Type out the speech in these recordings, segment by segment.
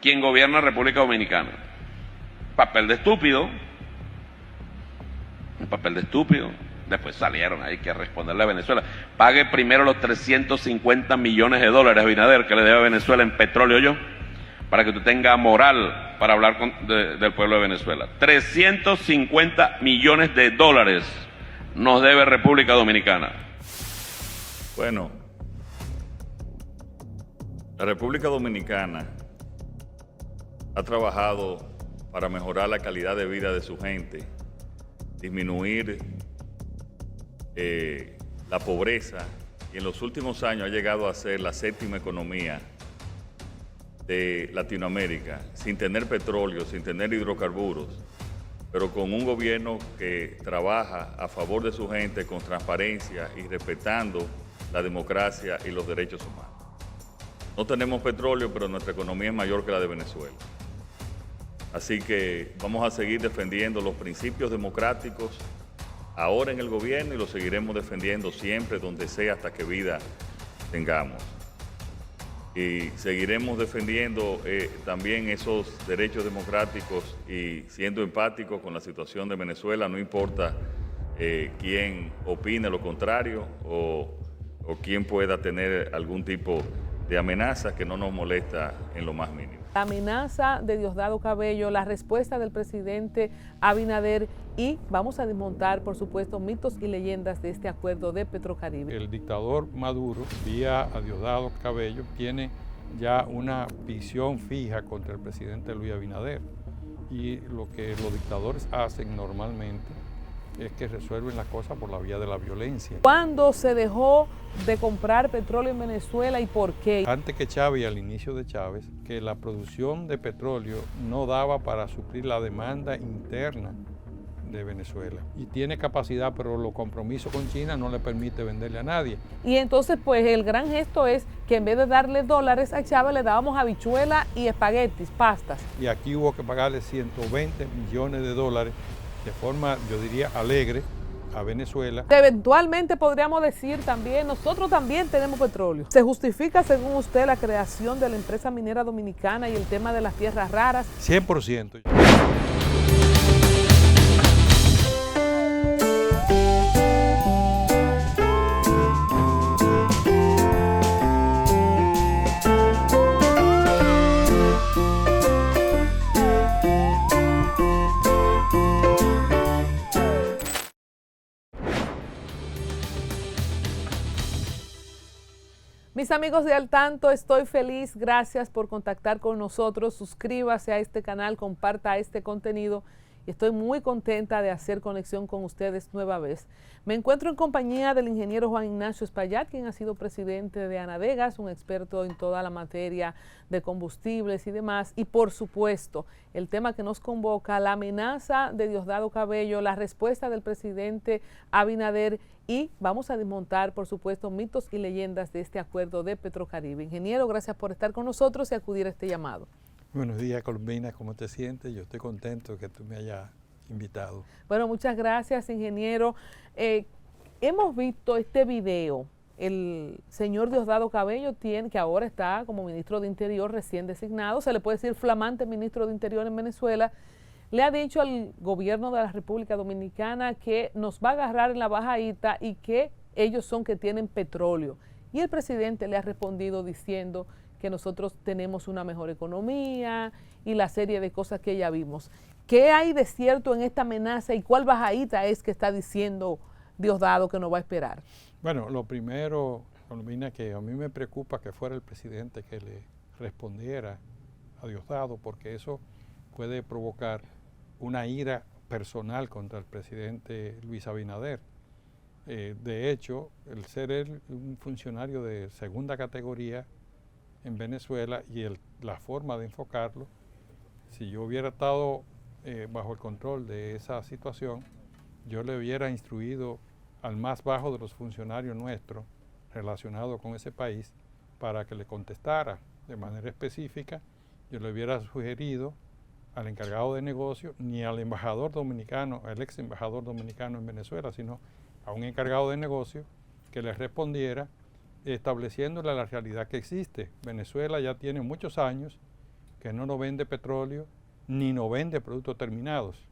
quien gobierna República Dominicana. Papel de estúpido, un papel de estúpido. Después salieron ahí que responderle a Venezuela. Pague primero los 350 millones de dólares, Abinader, que le debe a Venezuela en petróleo para que usted tenga moral para hablar del pueblo de Venezuela. 350 millones de dólares nos debe República Dominicana. Bueno, la República Dominicana ha trabajado para mejorar la calidad de vida de su gente, disminuir la pobreza, y en los últimos años ha llegado a ser la séptima economía de Latinoamérica, sin tener petróleo, sin tener hidrocarburos, pero con un gobierno que trabaja a favor de su gente con transparencia y respetando la democracia y los derechos humanos. No tenemos petróleo, pero nuestra economía es mayor que la de Venezuela. Así que vamos a seguir defendiendo los principios democráticos ahora en el gobierno y lo seguiremos defendiendo siempre, donde sea, hasta que vida tengamos. Y seguiremos defendiendo también esos derechos democráticos y siendo empáticos con la situación de Venezuela, no importa quién opine lo contrario o quién pueda tener algún tipo de amenaza que no nos molesta en lo más mínimo. La amenaza de Diosdado Cabello, la respuesta del presidente Abinader y vamos a desmontar, por supuesto, mitos y leyendas de este acuerdo de Petrocaribe. El dictador Maduro, vía a Diosdado Cabello, tiene ya una visión fija contra el presidente Luis Abinader. Y lo que los dictadores hacen normalmente es que resuelven las cosas por la vía de la violencia. ¿Cuándo se dejó de comprar petróleo en Venezuela y por qué? Antes que Chávez y al inicio de Chávez, que la producción de petróleo no daba para suplir la demanda interna de Venezuela. Y tiene capacidad, pero los compromisos con China no le permite venderle a nadie. Y entonces, pues, el gran gesto es que en vez de darle dólares a Chávez, le dábamos habichuela y espaguetis, pastas. Y aquí hubo que pagarle 120 millones de dólares de forma, yo diría, alegre a Venezuela. Eventualmente podríamos decir también, nosotros también tenemos petróleo. ¿Se justifica, según usted, la creación de la empresa minera dominicana y el tema de las tierras raras? 100%. Mis amigos de Al Tanto, estoy feliz, gracias por contactar con nosotros, suscríbase a este canal, comparta este contenido y estoy muy contenta de hacer conexión con ustedes nueva vez. Me encuentro en compañía del ingeniero Juan Ignacio Espaillat, quien ha sido presidente de Anadegas, un experto en toda la materia de combustibles y demás, y por supuesto, el tema que nos convoca, la amenaza de Diosdado Cabello, la respuesta del presidente Abinader y vamos a desmontar, por supuesto, mitos y leyendas de este acuerdo de Petrocaribe. Ingeniero, gracias por estar con nosotros y acudir a este llamado. Buenos días, Colombina, ¿cómo te sientes? Yo estoy contento que tú me hayas invitado. Bueno, muchas gracias, ingeniero. Hemos visto este video. El señor Diosdado Cabello, que ahora está como ministro de Interior recién designado, se le puede decir flamante ministro de Interior en Venezuela, le ha dicho al gobierno de la República Dominicana que nos va a agarrar en la bajadita y que ellos son que tienen petróleo. Y el presidente le ha respondido diciendo que nosotros tenemos una mejor economía y la serie de cosas que ya vimos. ¿Qué hay de cierto en esta amenaza y cuál bajadita es que está diciendo Diosdado que nos va a esperar? Bueno, lo primero, Colombina, que a mí me preocupa que fuera el presidente que le respondiera a Diosdado, porque eso puede provocar una ira personal contra el presidente Luis Abinader. De hecho, el ser él un funcionario de segunda categoría en Venezuela y la forma de enfocarlo, si yo hubiera estado bajo el control de esa situación, yo le hubiera instruido al más bajo de los funcionarios nuestros relacionados con ese país para que le contestara de manera específica. Yo le hubiera sugerido al encargado de negocio, ni al embajador dominicano, al ex embajador dominicano en Venezuela, sino a un encargado de negocio que le respondiera estableciéndole la realidad que existe. Venezuela ya tiene muchos años que no nos vende petróleo ni nos vende productos terminados.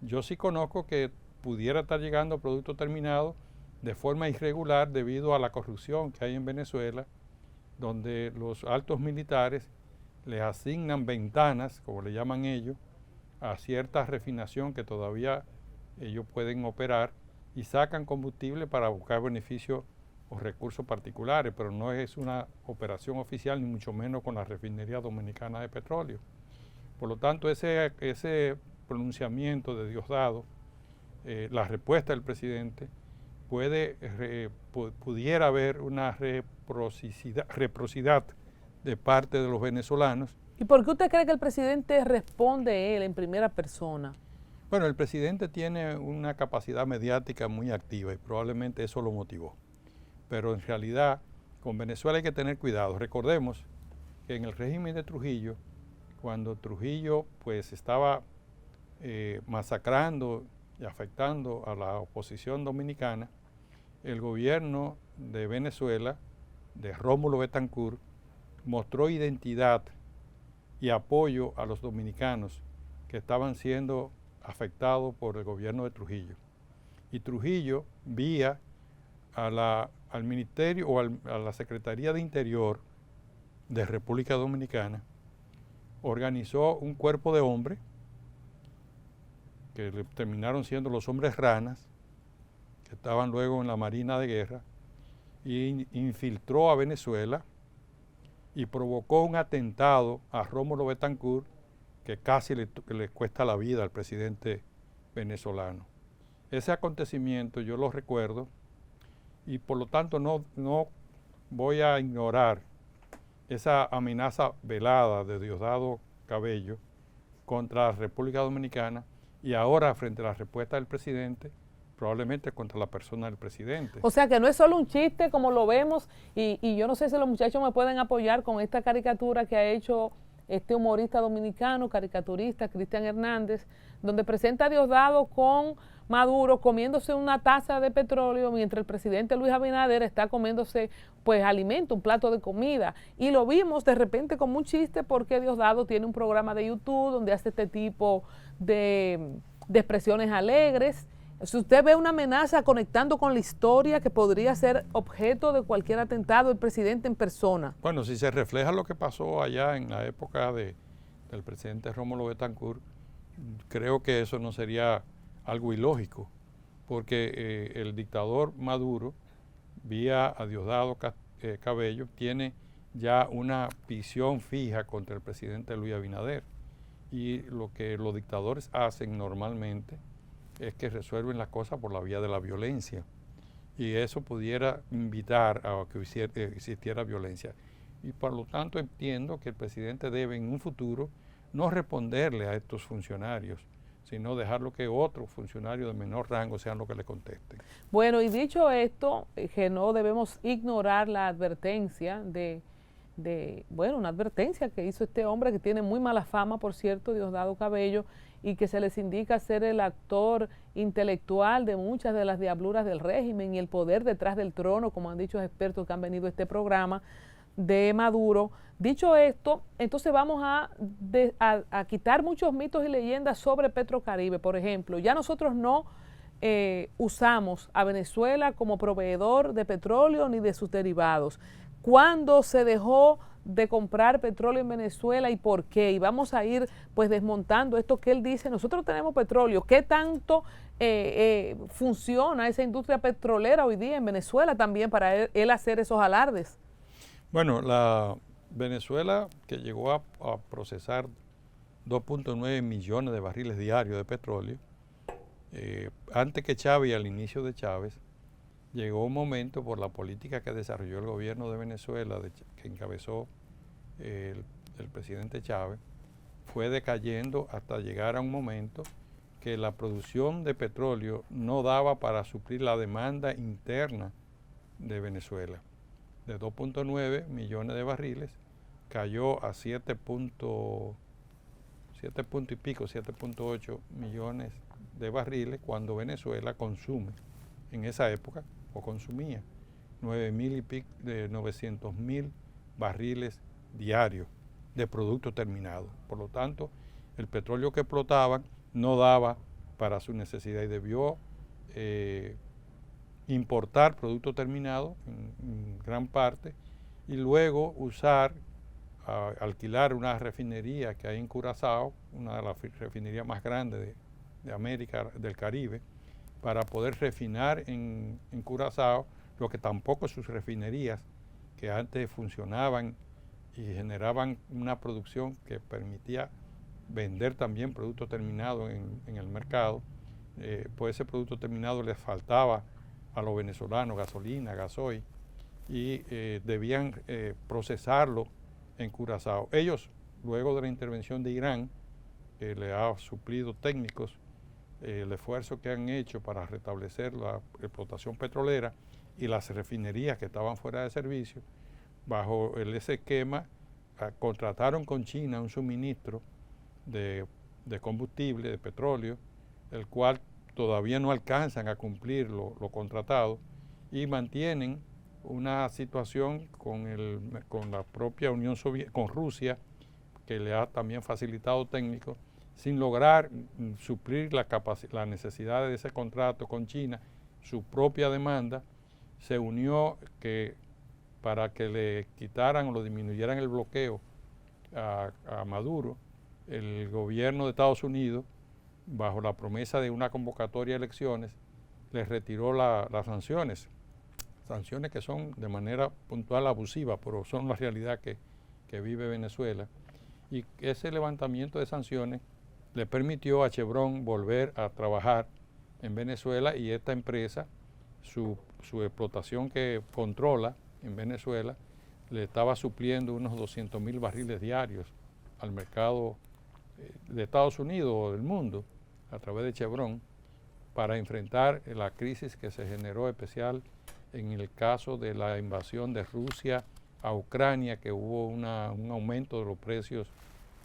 Yo sí conozco que pudiera estar llegando productos terminados de forma irregular debido a la corrupción que hay en Venezuela, donde los altos militares les asignan ventanas, como le llaman ellos, a cierta refinación que todavía ellos pueden operar y sacan combustible para buscar beneficios o recursos particulares, pero no es una operación oficial, ni mucho menos con la refinería dominicana de petróleo. Por lo tanto, ese pronunciamiento de Diosdado, la respuesta del presidente, pudiera haber una reciprocidad de parte de los venezolanos. ¿Y por qué usted cree que el presidente responde él en primera persona? Bueno, el presidente tiene una capacidad mediática muy activa y probablemente eso lo motivó. Pero en realidad, con Venezuela hay que tener cuidado. Recordemos que en el régimen de Trujillo, cuando Trujillo pues estaba masacrando y afectando a la oposición dominicana, el gobierno de Venezuela, de Rómulo Betancourt, mostró identidad y apoyo a los dominicanos que estaban siendo afectados por el gobierno de Trujillo. Y Trujillo, vía al Ministerio o a la Secretaría de Interior de República Dominicana, organizó un cuerpo de hombres que terminaron siendo los hombres ranas, que estaban luego en la Marina de Guerra, y infiltró a Venezuela y provocó un atentado a Rómulo Betancourt que casi le cuesta la vida al presidente venezolano. Ese acontecimiento yo lo recuerdo y por lo tanto no voy a ignorar esa amenaza velada de Diosdado Cabello contra la República Dominicana y ahora frente a la respuesta del presidente, probablemente contra la persona del presidente. O sea que no es solo un chiste como lo vemos y yo no sé si los muchachos me pueden apoyar con esta caricatura que ha hecho este humorista dominicano, caricaturista, Cristian Hernández, donde presenta a Diosdado con Maduro comiéndose una taza de petróleo mientras el presidente Luis Abinader está comiéndose pues alimento, un plato de comida. Y lo vimos de repente como un chiste porque Diosdado tiene un programa de YouTube donde hace este tipo de expresiones alegres. Si usted ve una amenaza conectando con la historia que podría ser objeto de cualquier atentado del presidente en persona. Bueno, si se refleja lo que pasó allá en la época del presidente Rómulo Betancourt, creo que eso no sería algo ilógico, porque el dictador Maduro, vía a Diosdado Cabello, tiene ya una visión fija contra el presidente Luis Abinader. Y lo que los dictadores hacen normalmente es que resuelven las cosas por la vía de la violencia. Y eso pudiera invitar a que existiera violencia. Y por lo tanto entiendo que el presidente debe en un futuro no responderle a estos funcionarios, sino dejarlo que otros funcionarios de menor rango sean los que le contesten. Bueno, y dicho esto, que no debemos ignorar la advertencia una advertencia que hizo este hombre que tiene muy mala fama, por cierto, Diosdado Cabello, y que se les indica ser el actor intelectual de muchas de las diabluras del régimen y el poder detrás del trono, como han dicho expertos que han venido a este programa, de Maduro. Dicho esto, entonces vamos a quitar muchos mitos y leyendas sobre Petrocaribe. Por ejemplo, ya nosotros no usamos a Venezuela como proveedor de petróleo ni de sus derivados. ¿Cuándo se dejó de comprar petróleo en Venezuela y por qué? Y vamos a ir pues desmontando esto que él dice. Nosotros tenemos petróleo. ¿Qué tanto funciona esa industria petrolera hoy día en Venezuela también para él hacer esos alardes? Bueno, la Venezuela, que llegó a procesar 2.9 millones de barriles diarios de petróleo, antes que Chávez y al inicio de Chávez, llegó un momento por la política que desarrolló el gobierno de Venezuela, que encabezó el presidente Chávez, fue decayendo hasta llegar a un momento que la producción de petróleo no daba para suplir la demanda interna de Venezuela. De 2.9 millones de barriles cayó a 7.8 millones de barriles cuando Venezuela consume en esa época o consumía 900.000 barriles diarios de producto terminado. Por lo tanto, el petróleo que explotaban no daba para su necesidad y debió importar producto terminado en gran parte y luego alquilar una refinería que hay en Curazao, una de las refinerías más grandes de América del Caribe, para poder refinar en Curazao lo que tampoco sus refinerías, que antes funcionaban y generaban una producción que permitía vender también producto terminado en el mercado, pues ese producto terminado les faltaba a los venezolanos, gasolina, gasoil, y debían procesarlo en Curazao. Ellos, luego de la intervención de Irán, que le ha suplido técnicos, el esfuerzo que han hecho para restablecer la explotación petrolera y las refinerías que estaban fuera de servicio, bajo ese esquema, contrataron con China un suministro de combustible, de petróleo, el cual todavía no alcanzan a cumplir lo contratado y mantienen una situación con la propia Unión Soviética, con Rusia, que le ha también facilitado técnicos, sin lograr suplir la necesidad de ese contrato con China, su propia demanda. Se unió para que le quitaran o lo disminuyeran el bloqueo a Maduro, el gobierno de Estados Unidos, bajo la promesa de una convocatoria de elecciones, les retiró las sanciones que son de manera puntual abusiva, pero son la realidad que vive Venezuela. Y ese levantamiento de sanciones le permitió a Chevron volver a trabajar en Venezuela, y esta empresa, su explotación que controla en Venezuela, le estaba supliendo unos 200,000 barriles diarios al mercado de Estados Unidos o del mundo a través de Chevron, para enfrentar la crisis que se generó especial en el caso de la invasión de Rusia a Ucrania, que hubo un aumento de los precios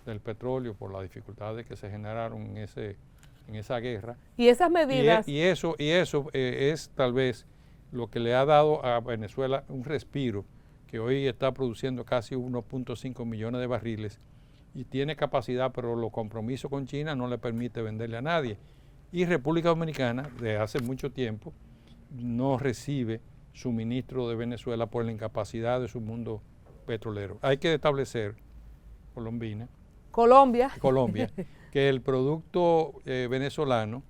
del petróleo por las dificultades que se generaron en esa guerra. Y esas medidas... Y eso es tal vez lo que le ha dado a Venezuela un respiro, que hoy está produciendo casi 1.5 millones de barriles y tiene capacidad, pero los compromisos con China no le permite venderle a nadie. Y República Dominicana, desde hace mucho tiempo, no recibe suministro de Venezuela por la incapacidad de su mundo petrolero. Hay que establecer, Colombia, que el producto venezolano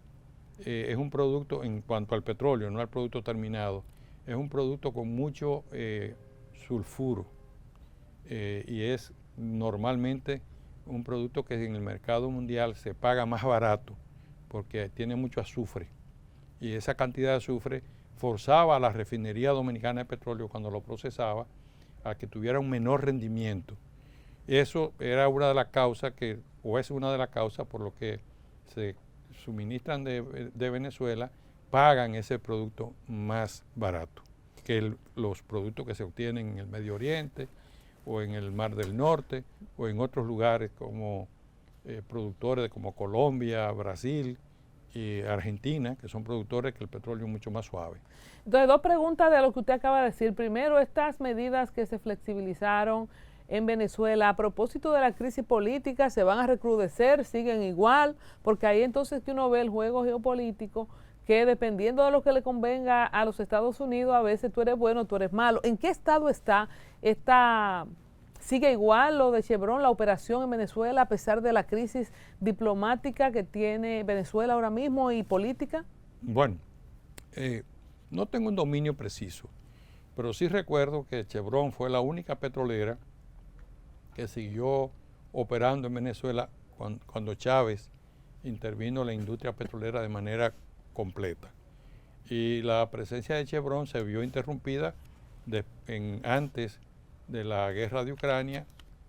es un producto, en cuanto al petróleo, no al producto terminado, es un producto con mucho sulfuro y es normalmente un producto que en el mercado mundial se paga más barato porque tiene mucho azufre, y esa cantidad de azufre forzaba a la refinería dominicana de petróleo, cuando lo procesaba, a que tuviera un menor rendimiento. Eso era una de las causas es una de las causas por lo que se suministran de Venezuela, pagan ese producto más barato que los productos que se obtienen en el Medio Oriente o en el Mar del Norte o en otros lugares como productores como Colombia, Brasil y Argentina, que son productores que el petróleo es mucho más suave. Entonces, dos preguntas de lo que usted acaba de decir. Primero, estas medidas que se flexibilizaron en Venezuela a propósito de la crisis política, ¿se van a recrudecer? ¿Siguen igual? Porque ahí entonces que uno ve el juego geopolítico, que dependiendo de lo que le convenga a los Estados Unidos, a veces tú eres bueno, tú eres malo. ¿En qué estado está? ¿Sigue igual lo de Chevron, la operación en Venezuela, a pesar de la crisis diplomática que tiene Venezuela ahora mismo y política? Bueno, no tengo un dominio preciso, pero sí recuerdo que Chevron fue la única petrolera que siguió operando en Venezuela cuando Chávez intervino en la industria petrolera de manera completa. Y la presencia de Chevron se vio interrumpida antes de la guerra de Ucrania,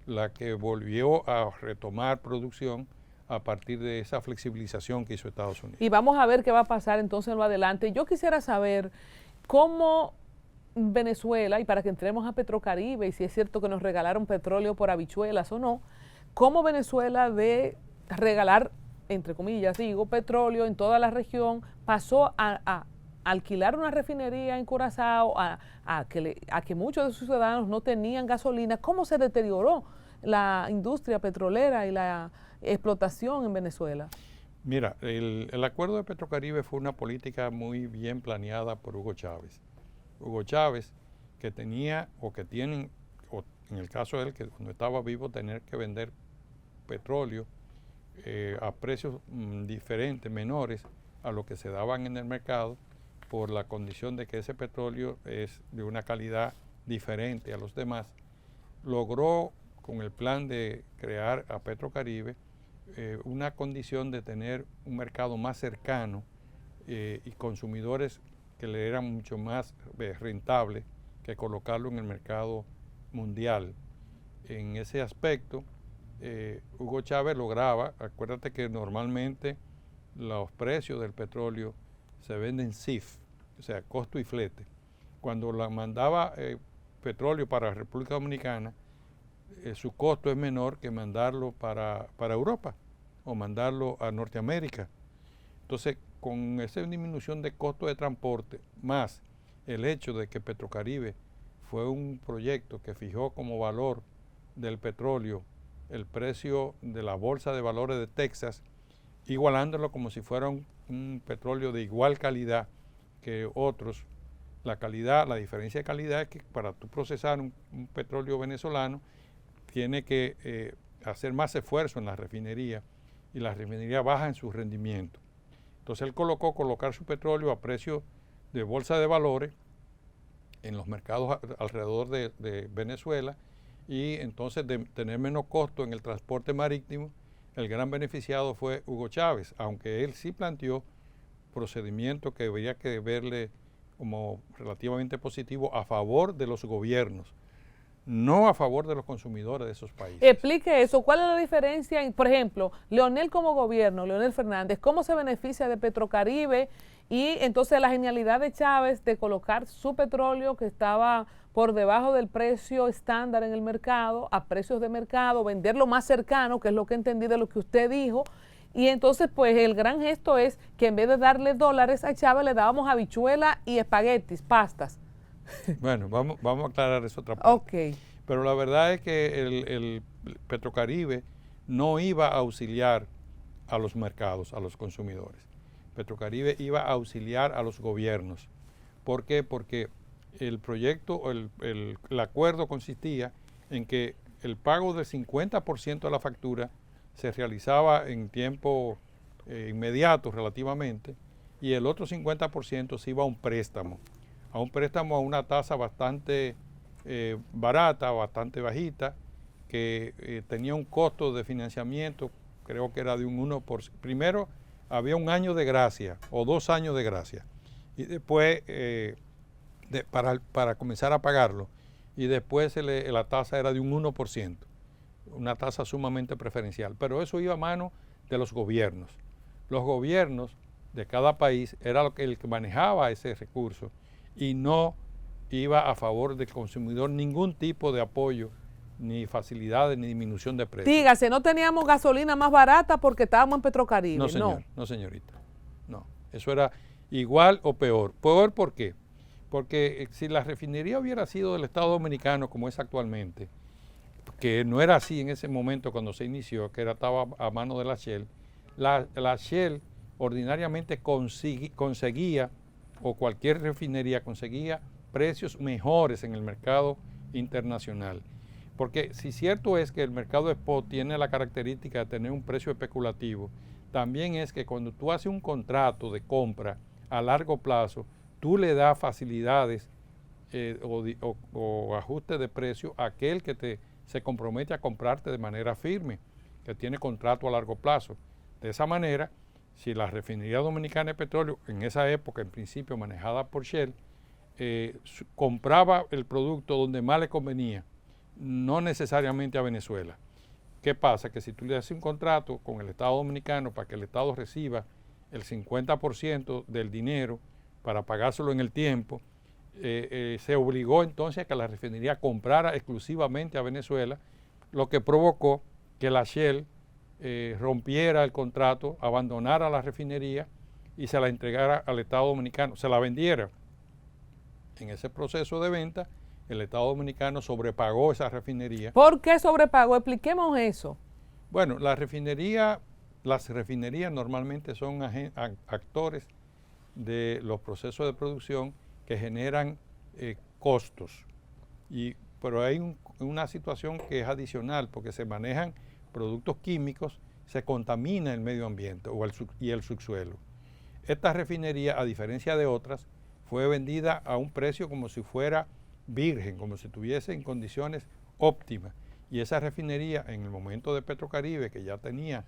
la que volvió a retomar producción a partir de esa flexibilización que hizo Estados Unidos. Y vamos a ver qué va a pasar entonces en lo adelante. Yo quisiera saber cómo Venezuela, y para que entremos a Petrocaribe, y si es cierto que nos regalaron petróleo por habichuelas o no, cómo Venezuela, de regalar, entre comillas digo, petróleo en toda la región, pasó a alquilar una refinería en Curazao, a que muchos de sus ciudadanos no tenían gasolina. ¿Cómo se deterioró la industria petrolera y la explotación en Venezuela? Mira, el acuerdo de Petrocaribe fue una política muy bien planeada por Hugo Chávez. Hugo Chávez, que tenía o que tienen, o en el caso de él, que cuando estaba vivo, tener que vender petróleo a precios diferentes, menores a lo que se daban en el mercado, por la condición de que ese petróleo es de una calidad diferente a los demás, logró con el plan de crear a Petrocaribe una condición de tener un mercado más cercano y consumidores que le eran mucho más rentable que colocarlo en el mercado mundial. En ese aspecto, Hugo Chávez lograba, acuérdate que normalmente los precios del petróleo se venden CIF, o sea, costo y flete. Cuando la mandaba petróleo para la República Dominicana, su costo es menor que mandarlo para Europa o mandarlo a Norteamérica. Entonces, con esa disminución de costo de transporte, más el hecho de que Petrocaribe fue un proyecto que fijó como valor del petróleo el precio de la Bolsa de Valores de Texas, igualándolo como si fuera un petróleo de igual calidad que otros. La calidad, la diferencia de calidad es que para tú procesar un petróleo venezolano tiene que hacer más esfuerzo en la refinería y la refinería baja en su rendimiento. Entonces él colocar su petróleo a precio de bolsa de valores en los mercados alrededor de Venezuela, y entonces de tener menos costo en el transporte marítimo. El gran beneficiado fue Hugo Chávez, aunque él sí planteó procedimientos que habría que verle como relativamente positivo a favor de los gobiernos, no a favor de los consumidores de esos países. Explique eso. ¿Cuál es la diferencia? Por ejemplo, Leonel como gobierno, Leonel Fernández, ¿cómo se beneficia de Petrocaribe? Y entonces la genialidad de Chávez de colocar su petróleo que estaba por debajo del precio estándar en el mercado, a precios de mercado, venderlo más cercano, que es lo que entendí de lo que usted dijo. Y entonces, pues, el gran gesto es que en vez de darle dólares a Chávez, le dábamos habichuela y espaguetis, pastas. Bueno, vamos a aclarar esa otra parte. Ok. Pero la verdad es que el Petrocaribe no iba a auxiliar a los mercados, a los consumidores. Petrocaribe iba a auxiliar a los gobiernos. ¿Por qué? Porque el proyecto, el acuerdo consistía en que el pago del 50% de la factura se realizaba en tiempo inmediato relativamente, y el otro 50% se iba a un préstamo a una tasa bastante barata, bastante bajita, que tenía un costo de financiamiento, creo que era de un 1%. Primero había un año de gracia o 2 años de gracia, y después para comenzar a pagarlo, y después la tasa era de un 1%, una tasa sumamente preferencial, pero eso iba a mano de los gobiernos. Los gobiernos de cada país era el que manejaba ese recurso, y no iba a favor del consumidor ningún tipo de apoyo, ni facilidades, ni disminución de precios. Dígase, no teníamos gasolina más barata porque estábamos en Petrocaribe. No, señor, no, señorita. No, eso era igual o peor. ¿Peor por qué? Porque si la refinería hubiera sido del Estado Dominicano como es actualmente, que no era así en ese momento cuando se inició, que estaba a mano de la Shell, la Shell ordinariamente conseguía, o cualquier refinería conseguía, precios mejores en el mercado internacional. Porque si cierto es que el mercado spot tiene la característica de tener un precio especulativo, también es que cuando tú haces un contrato de compra a largo plazo, tú le das facilidades o ajustes de precio a aquel que se compromete a comprarte de manera firme, que tiene contrato a largo plazo. De esa manera, si la refinería dominicana de petróleo, en esa época en principio manejada por Shell, compraba el producto donde más le convenía, no necesariamente a Venezuela. ¿Qué pasa? Que si tú le haces un contrato con el Estado Dominicano para que el Estado reciba el 50% del dinero para pagárselo en el tiempo, se obligó entonces a que la refinería comprara exclusivamente a Venezuela, lo que provocó que la Shell rompiera el contrato, abandonara la refinería y se la entregara al Estado Dominicano, se la vendiera. En ese proceso de venta, el Estado Dominicano sobrepagó esa refinería. ¿Por qué sobrepagó? Expliquemos eso. Bueno, las refinerías normalmente son actores de los procesos de producción que generan costos. Pero hay una situación que es adicional, porque se manejan productos químicos, se contamina el medio ambiente y el subsuelo. Esta refinería, a diferencia de otras, fue vendida a un precio como si fuera virgen, como si estuviese en condiciones óptimas. Y esa refinería, en el momento de Petrocaribe, que ya tenía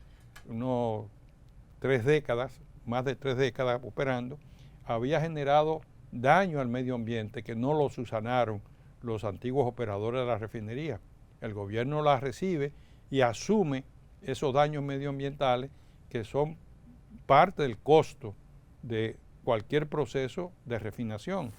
más de 3 décadas operando, había generado daño al medio ambiente que no lo subsanaron los antiguos operadores de la refinería. El gobierno la recibe y asume esos daños medioambientales que son parte del costo de cualquier proceso de refinación.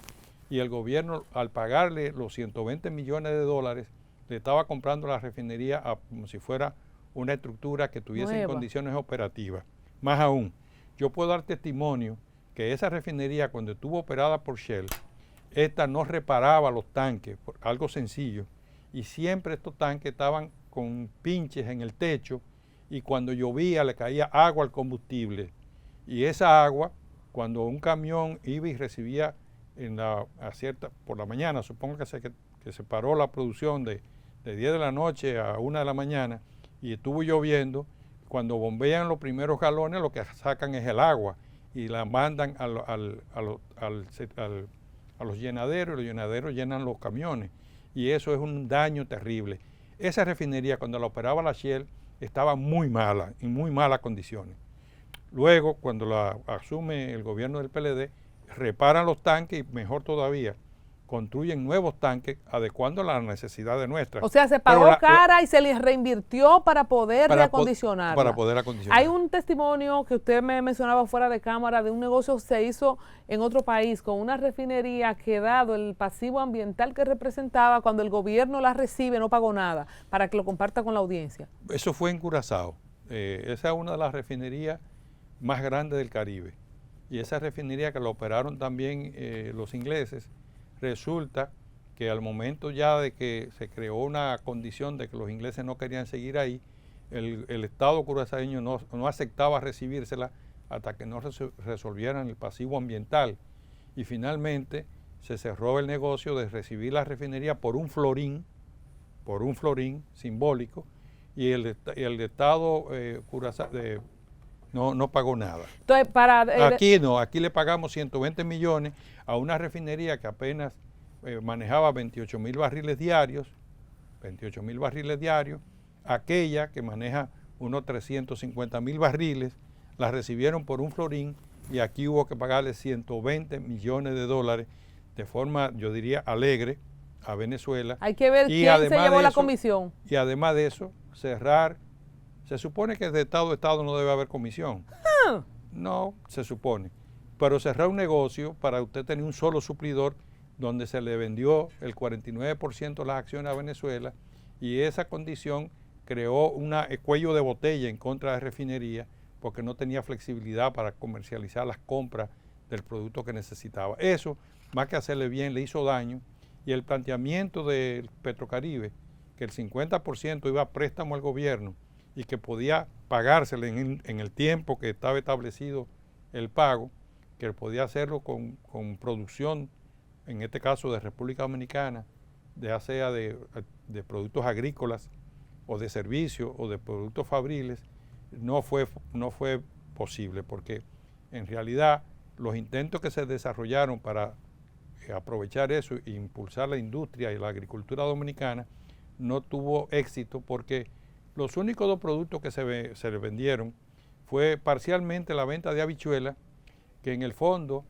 Y el gobierno, al pagarle los 120 millones de dólares, le estaba comprando la refinería como si fuera una estructura que tuviese en condiciones operativas. Más aún, yo puedo dar testimonio que esa refinería, cuando estuvo operada por Shell, esta no reparaba los tanques, por algo sencillo, y siempre estos tanques estaban con pinches en el techo, y cuando llovía le caía agua al combustible, y esa agua, cuando un camión iba y recibía por la mañana, supongo que se paró la producción de 10 de la noche a 1 de la mañana, y estuvo lloviendo, cuando bombean los primeros galones lo que sacan es el agua, y la mandan a los llenaderos, y los llenaderos llenan los camiones, y eso es un daño terrible. Esa refinería, cuando la operaba la Shell, estaba muy mala, en muy malas condiciones. Luego, cuando la asume el gobierno del PLD, reparan los tanques y, mejor todavía, construyen nuevos tanques adecuando a las necesidades nuestras. O sea, se pagó cara y se les reinvirtió para poder reacondicionarla. Para poder acondicionar. Hay un testimonio que usted me mencionaba fuera de cámara de un negocio que se hizo en otro país con una refinería que, dado el pasivo ambiental que representaba, cuando el gobierno la recibe no pagó nada, para que lo comparta con la audiencia. Eso fue en Curazao. Esa es una de las refinerías más grandes del Caribe. Y esa refinería, que la operaron también los ingleses, resulta que al momento ya de que se creó una condición de que los ingleses no querían seguir ahí, el Estado curaçaeño no aceptaba recibírsela hasta que no resolvieran el pasivo ambiental. Y finalmente se cerró el negocio de recibir la refinería por un florín simbólico, y el Estado no pagó nada. Entonces, aquí le pagamos 120 millones a una refinería que apenas manejaba 28,000 barriles diarios, aquella que maneja unos 350,000 barriles, la recibieron por un florín, y aquí hubo que pagarle 120 millones de dólares de forma, yo diría, alegre a Venezuela. Hay que ver quién se llevó la comisión. Y además de eso, cerrar. Se supone que de Estado a Estado no debe haber comisión. No, se supone. Pero cerrar un negocio para usted tener un solo suplidor donde se le vendió el 49% de las acciones a Venezuela, y esa condición creó un cuello de botella en contra de la refinería, porque no tenía flexibilidad para comercializar las compras del producto que necesitaba. Eso, más que hacerle bien, le hizo daño, y el planteamiento del Petrocaribe, que el 50% iba a préstamo al gobierno, y que podía pagársele en el tiempo que estaba establecido el pago, que podía hacerlo con producción, en este caso de República Dominicana, ya sea de productos agrícolas o de servicios o de productos fabriles, no fue posible, porque en realidad los intentos que se desarrollaron para aprovechar eso e impulsar la industria y la agricultura dominicana no tuvo éxito, porque los únicos 2 productos que se le vendieron fue parcialmente la venta de habichuelas, que en el fondo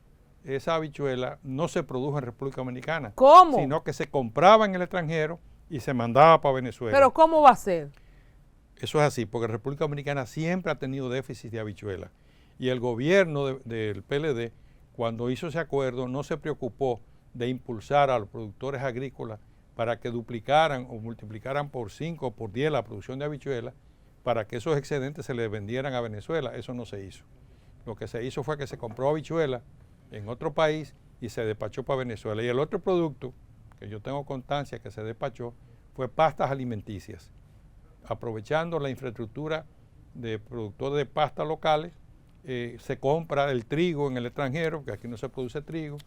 esa habichuela no se produjo en República Dominicana. ¿Cómo? Sino que se compraba en el extranjero y se mandaba para Venezuela. ¿Pero cómo va a ser? Eso es así, porque República Dominicana siempre ha tenido déficit de habichuelas. Y el gobierno del PLD, cuando hizo ese acuerdo, no se preocupó de impulsar a los productores agrícolas para que duplicaran o multiplicaran por 5 o por 10 la producción de habichuelas, para que esos excedentes se les vendieran a Venezuela. Eso no se hizo. Lo que se hizo fue que se compró habichuelas en otro país y se despachó para Venezuela. Y el otro producto, que yo tengo constancia que se despachó, fue pastas alimenticias, aprovechando la infraestructura de productores de pastas locales. Se compra el trigo en el extranjero, porque aquí no se produce trigo,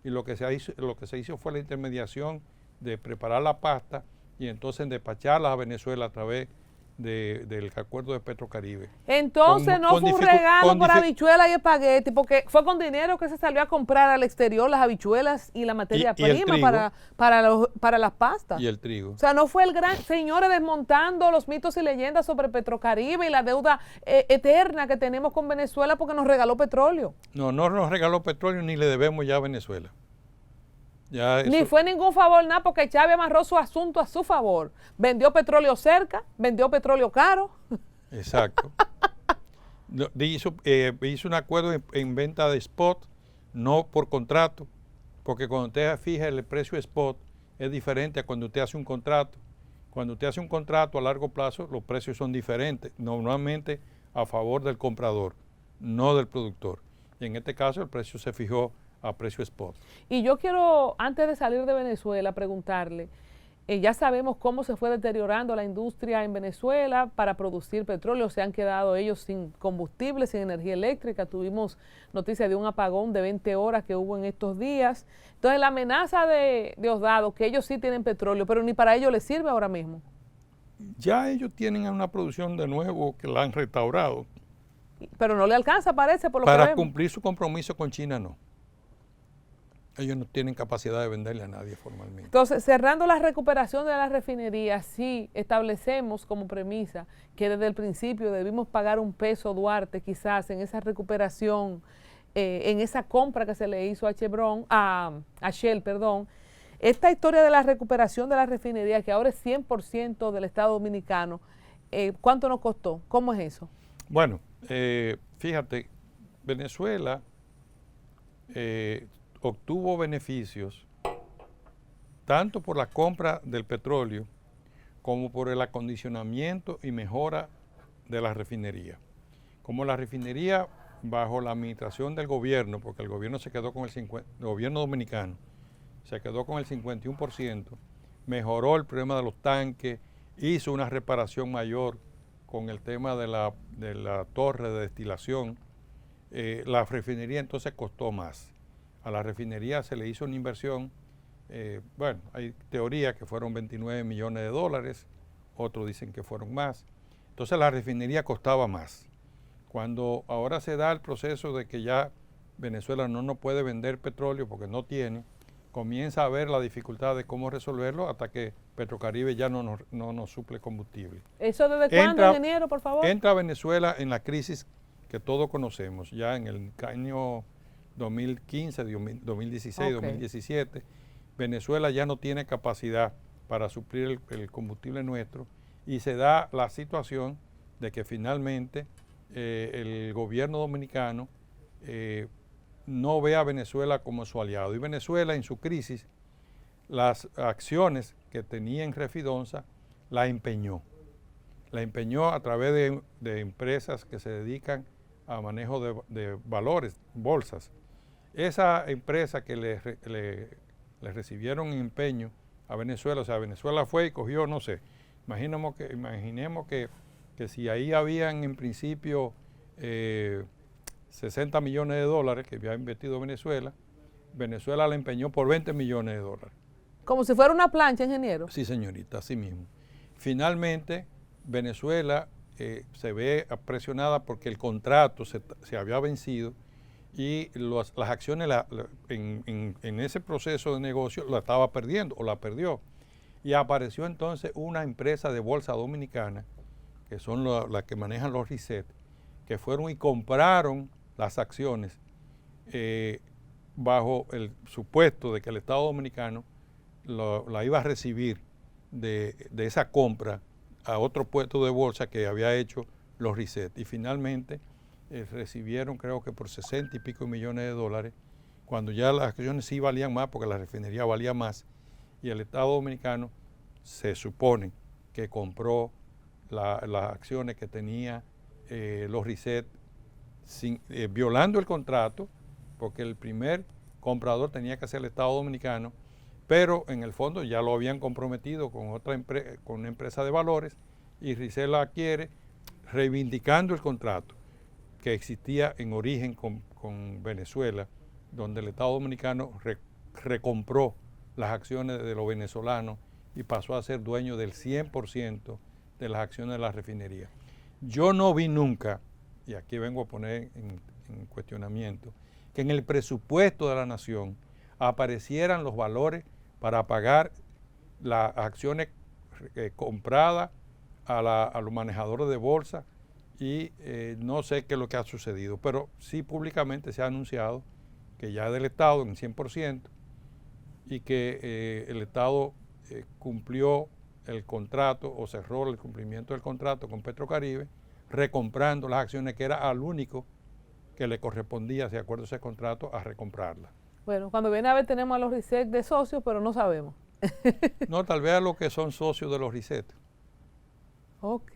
y lo que se hizo fue la intermediación de preparar la pasta y entonces despacharla a Venezuela a través del acuerdo de Petrocaribe. Entonces no fue un regalo por habichuelas y espagueti, porque fue con dinero que se salió a comprar al exterior las habichuelas y la materia prima para las pastas. Y el trigo. O sea, no fue el gran, señores, desmontando los mitos y leyendas sobre Petrocaribe y la deuda eterna que tenemos con Venezuela porque nos regaló petróleo. No nos regaló petróleo ni le debemos ya a Venezuela. Ni fue ningún favor nada, porque Chávez amarró su asunto a su favor. Vendió petróleo cerca, vendió petróleo caro. Exacto. Hizo un acuerdo en venta de spot, no por contrato, porque cuando usted fija el precio spot es diferente a cuando usted hace un contrato. Cuando usted hace un contrato a largo plazo, los precios son diferentes, normalmente a favor del comprador, no del productor. Y en este caso el precio se fijó a precio spot. Y yo quiero, antes de salir de Venezuela, preguntarle, ya sabemos cómo se fue deteriorando la industria en Venezuela para producir petróleo, se han quedado ellos sin combustible, sin energía eléctrica, tuvimos noticia de un apagón de 20 horas que hubo en estos días. Entonces la amenaza de Diosdado, que ellos sí tienen petróleo, pero ni para ellos les sirve ahora mismo. Ya ellos tienen una producción de nuevo que la han restaurado. Pero no le alcanza, parece, por lo que para vemos. Cumplir su compromiso con China, no. Ellos no tienen capacidad de venderle a nadie formalmente. Entonces, cerrando la recuperación de la refinería, sí establecemos como premisa que desde el principio debimos pagar un peso Duarte quizás en esa recuperación, en esa compra que se le hizo a Shell. Esta historia de la recuperación de la refinería, que ahora es 100% del Estado Dominicano, ¿cuánto nos costó? ¿Cómo es eso? Bueno, fíjate, Venezuela obtuvo beneficios tanto por la compra del petróleo como por el acondicionamiento y mejora de la refinería. Como la refinería bajo la administración del gobierno, porque el gobierno se quedó con el gobierno dominicano se quedó con el 51%, mejoró el problema de los tanques, hizo una reparación mayor con el tema de la torre de destilación. La refinería entonces costó más. A la refinería se le hizo una inversión, hay teorías que fueron 29 millones de dólares, otros dicen que fueron más. Entonces la refinería costaba más. Cuando ahora se da el proceso de que ya Venezuela no puede vender petróleo porque no tiene, comienza a ver la dificultad de cómo resolverlo hasta que Petrocaribe ya no nos suple combustible. ¿Eso desde cuándo, ingeniero, por favor? Entra Venezuela en la crisis que todos conocemos, ya en el año 2015, 2016, 2017, Venezuela ya no tiene capacidad para suplir el combustible nuestro y se da la situación de que finalmente el gobierno dominicano no ve a Venezuela como su aliado. Y Venezuela en su crisis, las acciones que tenía en Refidonza, la empeñó. La empeñó a través de empresas que se dedican a manejo de valores, bolsas. Esa empresa que le recibieron en empeño a Venezuela, o sea, Venezuela fue y cogió, no sé, imaginemos que si ahí habían en principio 60 millones de dólares que había invertido Venezuela, Venezuela la empeñó por 20 millones de dólares. Como si fuera una plancha, ingeniero. Sí, señorita, así mismo. Finalmente, Venezuela se ve presionada porque el contrato se había vencido y las acciones en ese proceso de negocio la estaba perdiendo o la perdió. Y apareció entonces una empresa de bolsa dominicana, que son las que manejan los RICET, que fueron y compraron las acciones bajo el supuesto de que el Estado Dominicano la iba a recibir de esa compra a otro puesto de bolsa que había hecho los RICET. Y finalmente recibieron, creo que por 60 y pico millones de dólares, cuando ya las acciones sí valían más porque la refinería valía más, y el Estado Dominicano se supone que compró las acciones que tenía los RICET violando el contrato, porque el primer comprador tenía que ser el Estado Dominicano, pero en el fondo ya lo habían comprometido con con una empresa de valores y Risel la adquiere reivindicando el contrato que existía en origen con Venezuela, donde el Estado Dominicano recompró las acciones de los venezolanos y pasó a ser dueño del 100% de las acciones de la refinería. Yo no vi nunca, y aquí vengo a poner en cuestionamiento, que en el presupuesto de la nación aparecieran los valores para pagar las acciones compradas a los manejadores de bolsa y no sé qué es lo que ha sucedido, pero sí públicamente se ha anunciado que ya es del Estado en 100% y que el Estado cumplió el contrato o cerró el cumplimiento del contrato con Petrocaribe, recomprando las acciones que era al único que le correspondía, de acuerdo a ese contrato, a recomprarlas. Bueno, cuando viene a ver tenemos a los RISEC de socios, pero no sabemos. No, tal vez a los que son socios de los RISET. Ok.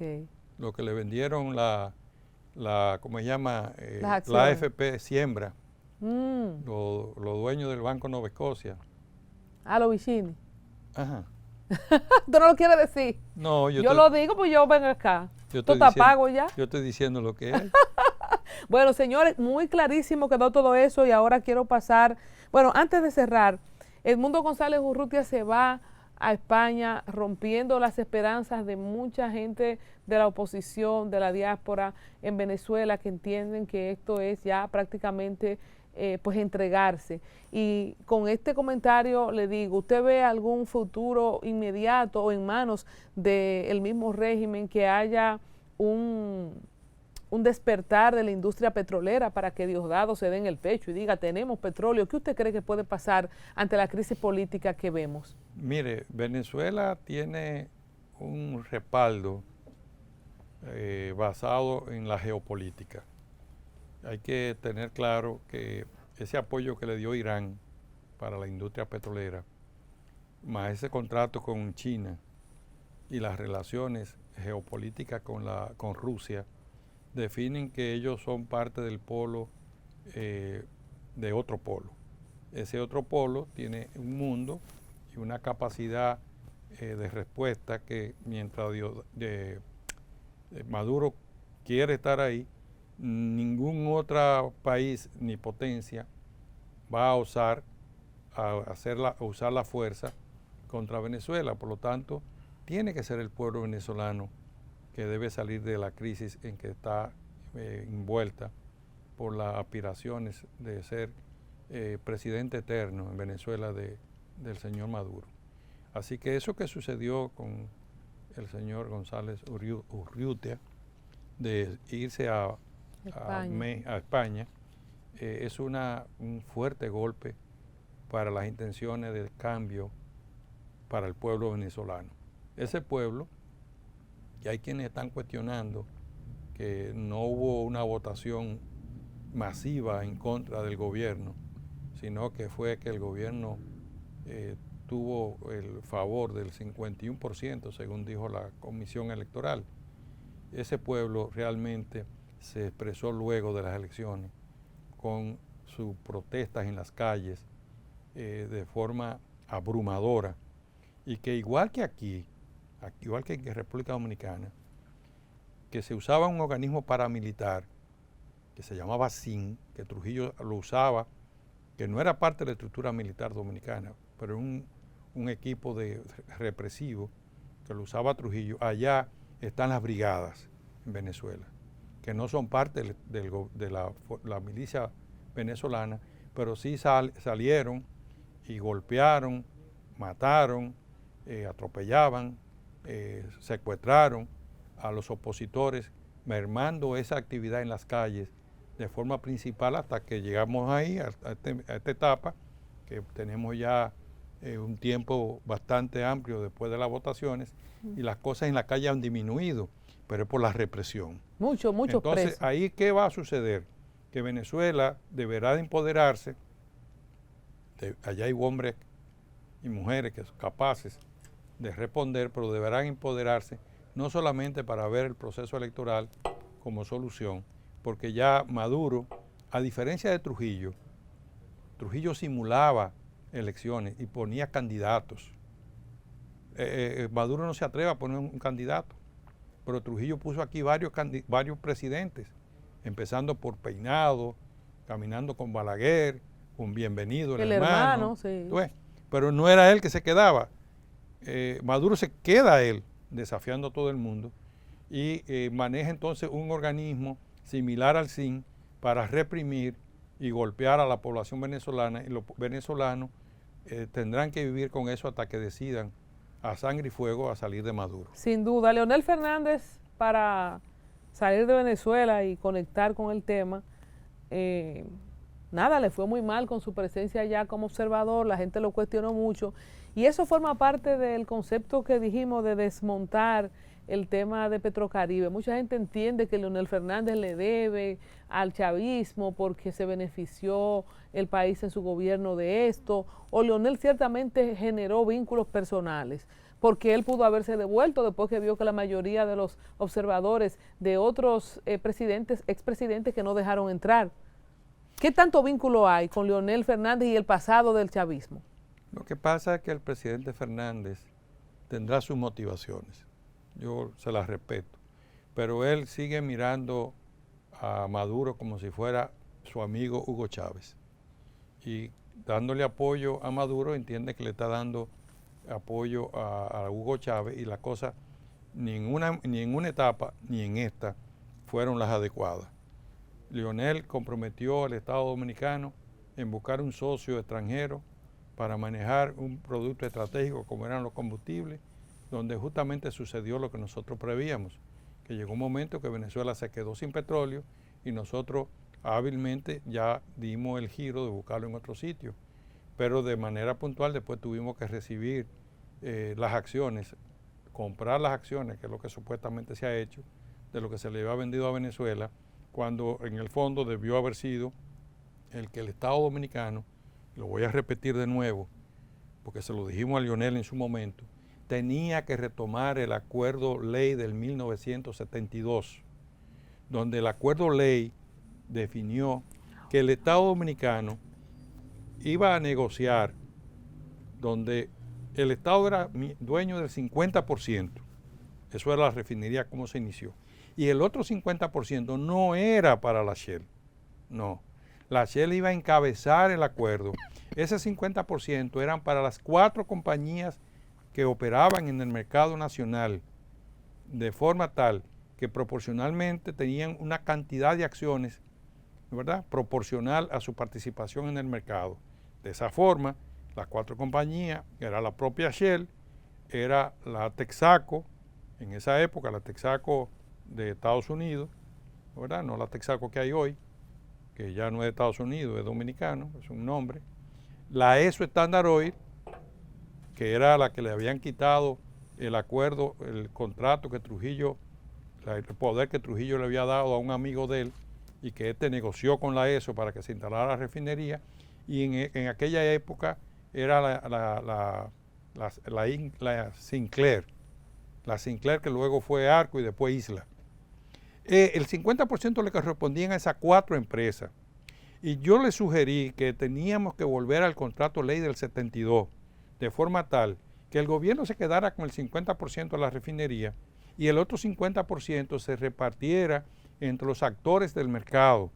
Los que le vendieron ¿cómo se llama? Las La acciones. AFP Siembra, los dueños del Banco Nueva Escocia. Ah, los Vicini. Ajá. Tú no lo quieres decir. No, Yo lo digo, pues yo vengo acá. yo Tú estoy te pago ya. Yo estoy diciendo lo que es. Bueno, señores, muy clarísimo quedó todo eso y ahora quiero pasar, bueno, antes de cerrar, Edmundo González Urrutia se va a España rompiendo las esperanzas de mucha gente de la oposición, de la diáspora en Venezuela, que entienden que esto es ya prácticamente pues entregarse. Y con este comentario le digo, ¿usted ve algún futuro inmediato o en manos del mismo régimen que haya un despertar de la industria petrolera para que Diosdado se dé en el pecho y diga, tenemos petróleo? ¿Qué usted cree que puede pasar ante la crisis política que vemos? Mire, Venezuela tiene un respaldo basado en la geopolítica. Hay que tener claro que ese apoyo que le dio Irán para la industria petrolera, más ese contrato con China y las relaciones geopolíticas con Rusia, definen que ellos son parte del polo de otro polo. Ese otro polo tiene un mundo y una capacidad de respuesta que mientras Maduro quiere estar ahí, ningún otro país ni potencia va a osar usar la fuerza contra Venezuela. Por lo tanto, tiene que ser el pueblo venezolano que debe salir de la crisis en que está envuelta por las aspiraciones de ser presidente eterno en Venezuela del señor Maduro. Así que eso que sucedió con el señor González Urrutia, de irse a España, es un fuerte golpe para las intenciones de cambio para el pueblo venezolano. Ese pueblo, y hay quienes están cuestionando que no hubo una votación masiva en contra del gobierno, sino que fue que el gobierno tuvo el favor del 51%, según dijo la Comisión Electoral. Ese pueblo realmente se expresó luego de las elecciones con sus protestas en las calles de forma abrumadora, y que igual que aquí, igual que en República Dominicana, que se usaba un organismo paramilitar que se llamaba SIN, que Trujillo lo usaba, que no era parte de la estructura militar dominicana, pero un equipo represivo que lo usaba Trujillo. Allá están las brigadas en Venezuela, que no son parte de la milicia venezolana, pero sí salieron y golpearon, mataron, atropellaban, secuestraron a los opositores, mermando esa actividad en las calles de forma principal hasta que llegamos ahí, a esta etapa, que tenemos ya un tiempo bastante amplio después de las votaciones, y las cosas en la calle han disminuido, pero es por la represión. Muchos Entonces, presos. ahí, ¿qué va a suceder? Que Venezuela deberá de empoderarse, allá hay hombres y mujeres que son capaces de responder, pero deberán empoderarse no solamente para ver el proceso electoral como solución, porque ya Maduro, a diferencia de Trujillo, Trujillo simulaba elecciones y ponía candidatos. Maduro no se atreve a poner un candidato, pero Trujillo puso aquí varios presidentes, empezando por Peinado, caminando con Balaguer, con Bienvenido, el hermano. Sí. Pero no era él que se quedaba. Maduro se queda él, desafiando a todo el mundo, y maneja entonces un organismo similar al CIN para reprimir y golpear a la población venezolana, y los venezolanos tendrán que vivir con eso hasta que decidan a sangre y fuego a salir de Maduro. Sin duda, Leonel Fernández, para salir de Venezuela y conectar con el tema, nada, le fue muy mal con su presencia allá como observador, la gente lo cuestionó mucho, y eso forma parte del concepto que dijimos de desmontar el tema de Petrocaribe. Mucha gente entiende que Leonel Fernández le debe al chavismo porque se benefició el país en su gobierno de esto, o Leonel ciertamente generó vínculos personales, porque él pudo haberse devuelto después que vio que la mayoría de los observadores de otros expresidentes que no dejaron entrar. ¿Qué tanto vínculo hay con Leonel Fernández y el pasado del chavismo? Lo que pasa es que el presidente Fernández tendrá sus motivaciones. Yo se las respeto, pero él sigue mirando a Maduro como si fuera su amigo Hugo Chávez, y dándole apoyo a Maduro entiende que le está dando apoyo a Hugo Chávez, y la cosa ni en una etapa ni en esta fueron las adecuadas. Leonel comprometió al Estado Dominicano en buscar un socio extranjero para manejar un producto estratégico como eran los combustibles, donde justamente sucedió lo que nosotros prevíamos, que llegó un momento que Venezuela se quedó sin petróleo y nosotros hábilmente ya dimos el giro de buscarlo en otro sitio. Pero de manera puntual después tuvimos que recibir las acciones, comprar las acciones, que es lo que supuestamente se ha hecho, de lo que se le había vendido a Venezuela, cuando en el fondo debió haber sido el que el Estado Dominicano, lo voy a repetir de nuevo, porque se lo dijimos a Leonel en su momento, tenía que retomar el acuerdo ley del 1972, donde el acuerdo ley definió que el Estado Dominicano iba a negociar, donde el Estado era dueño del 50%, eso era la refinería como se inició, y el otro 50% no era para la Shell, no, la Shell iba a encabezar el acuerdo, ese 50% eran para las 4 compañías que operaban en el mercado nacional, de forma tal que proporcionalmente tenían una cantidad de acciones, ¿verdad?, proporcional a su participación en el mercado. De esa forma, las 4 compañías, que era la propia Shell, era la Texaco, en esa época la Texaco de Estados Unidos, ¿verdad?, no la Texaco que hay hoy, que ya no es de Estados Unidos, es dominicano, es un nombre, la ESO Standard Oil, que era la que le habían quitado el acuerdo, el contrato que Trujillo, el poder que Trujillo le había dado a un amigo de él, y que este negoció con la ESO para que se instalara la refinería, y en aquella época era la Sinclair que luego fue Arco y después Isla. El 50% le correspondían a esas 4 empresas, y yo le sugerí que teníamos que volver al contrato ley del 72, de forma tal que el gobierno se quedara con el 50% de la refinería y el otro 50% se repartiera entre los actores del mercado,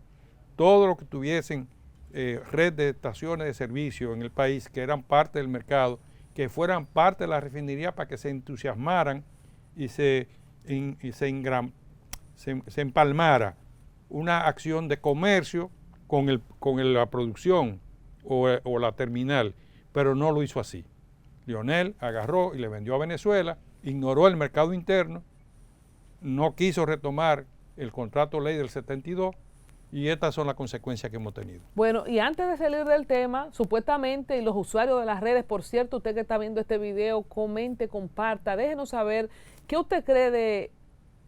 todos los que tuviesen red de estaciones de servicio en el país, que eran parte del mercado, que fueran parte de la refinería para que se entusiasmaran y se empalmara una acción de comercio con la producción o la terminal, pero no lo hizo así. Leonel agarró y le vendió a Venezuela, ignoró el mercado interno, no quiso retomar el contrato ley del 72, y estas son las consecuencias que hemos tenido. Bueno, y antes de salir del tema, supuestamente, y los usuarios de las redes, por cierto, usted que está viendo este video, comente, comparta, déjenos saber qué usted cree de...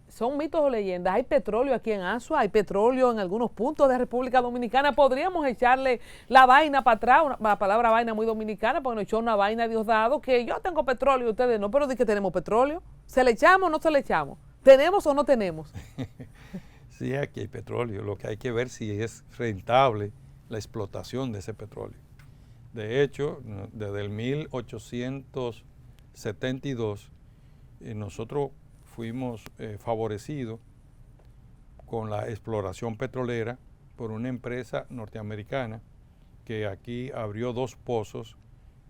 ¿Son mitos o leyendas? ¿Hay petróleo aquí en Asua? ¿Hay petróleo en algunos puntos de República Dominicana? ¿Podríamos echarle la vaina para atrás? La palabra vaina muy dominicana, porque nos echó una vaina Diosdado, que yo tengo petróleo y ustedes no, pero ¿de qué tenemos petróleo? ¿Se le echamos o no se le echamos? ¿Tenemos o no tenemos? Sí, aquí hay petróleo, lo que hay que ver si es rentable la explotación de ese petróleo. De hecho, desde el 1872, nosotros fuimos favorecidos con la exploración petrolera por una empresa norteamericana que aquí abrió 2 pozos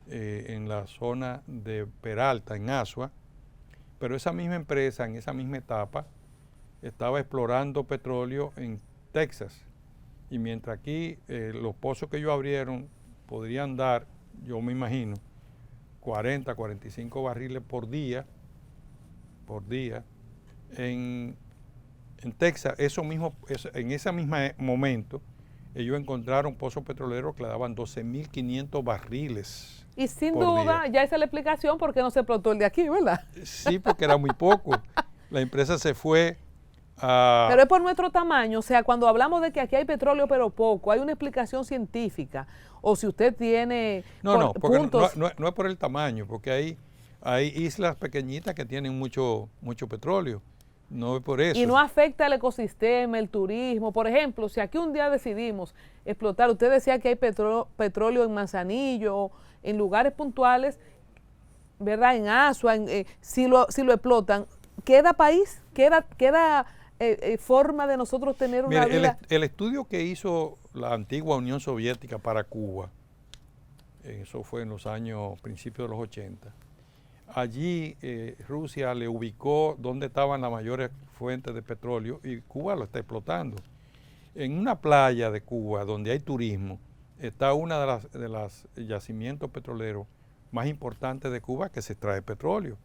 en la zona de Peralta, en Asua, pero esa misma empresa en esa misma etapa estaba explorando petróleo en Texas, y mientras aquí los pozos que ellos abrieron podrían dar, yo me imagino, 40, 45 barriles por día, en Texas, en ese mismo momento, ellos encontraron pozos petroleros que le daban 12.500 barriles. Y sin por duda, día. ya esa es la explicación por qué no se explotó el de aquí, ¿verdad? Sí, porque era muy poco. La empresa se fue a... Pero es por nuestro tamaño, o sea, cuando hablamos de que aquí hay petróleo pero poco, hay una explicación científica. O si usted tiene porque puntos... no es por el tamaño, porque hay islas pequeñitas que tienen mucho petróleo. No es por eso. Y no afecta el ecosistema, el turismo. Por ejemplo, si aquí un día decidimos explotar, usted decía que hay petróleo en Manzanillo, en lugares puntuales, ¿verdad? En Asua, si lo explotan, ¿queda país? ¿Queda forma de nosotros tener una vida? El estudio que hizo la antigua Unión Soviética para Cuba, eso fue en los principios de los 80, allí Rusia le ubicó dónde estaban las mayores fuentes de petróleo y Cuba lo está explotando. En una playa de Cuba donde hay turismo está una de las yacimientos petroleros más importantes de Cuba que se extrae petróleo,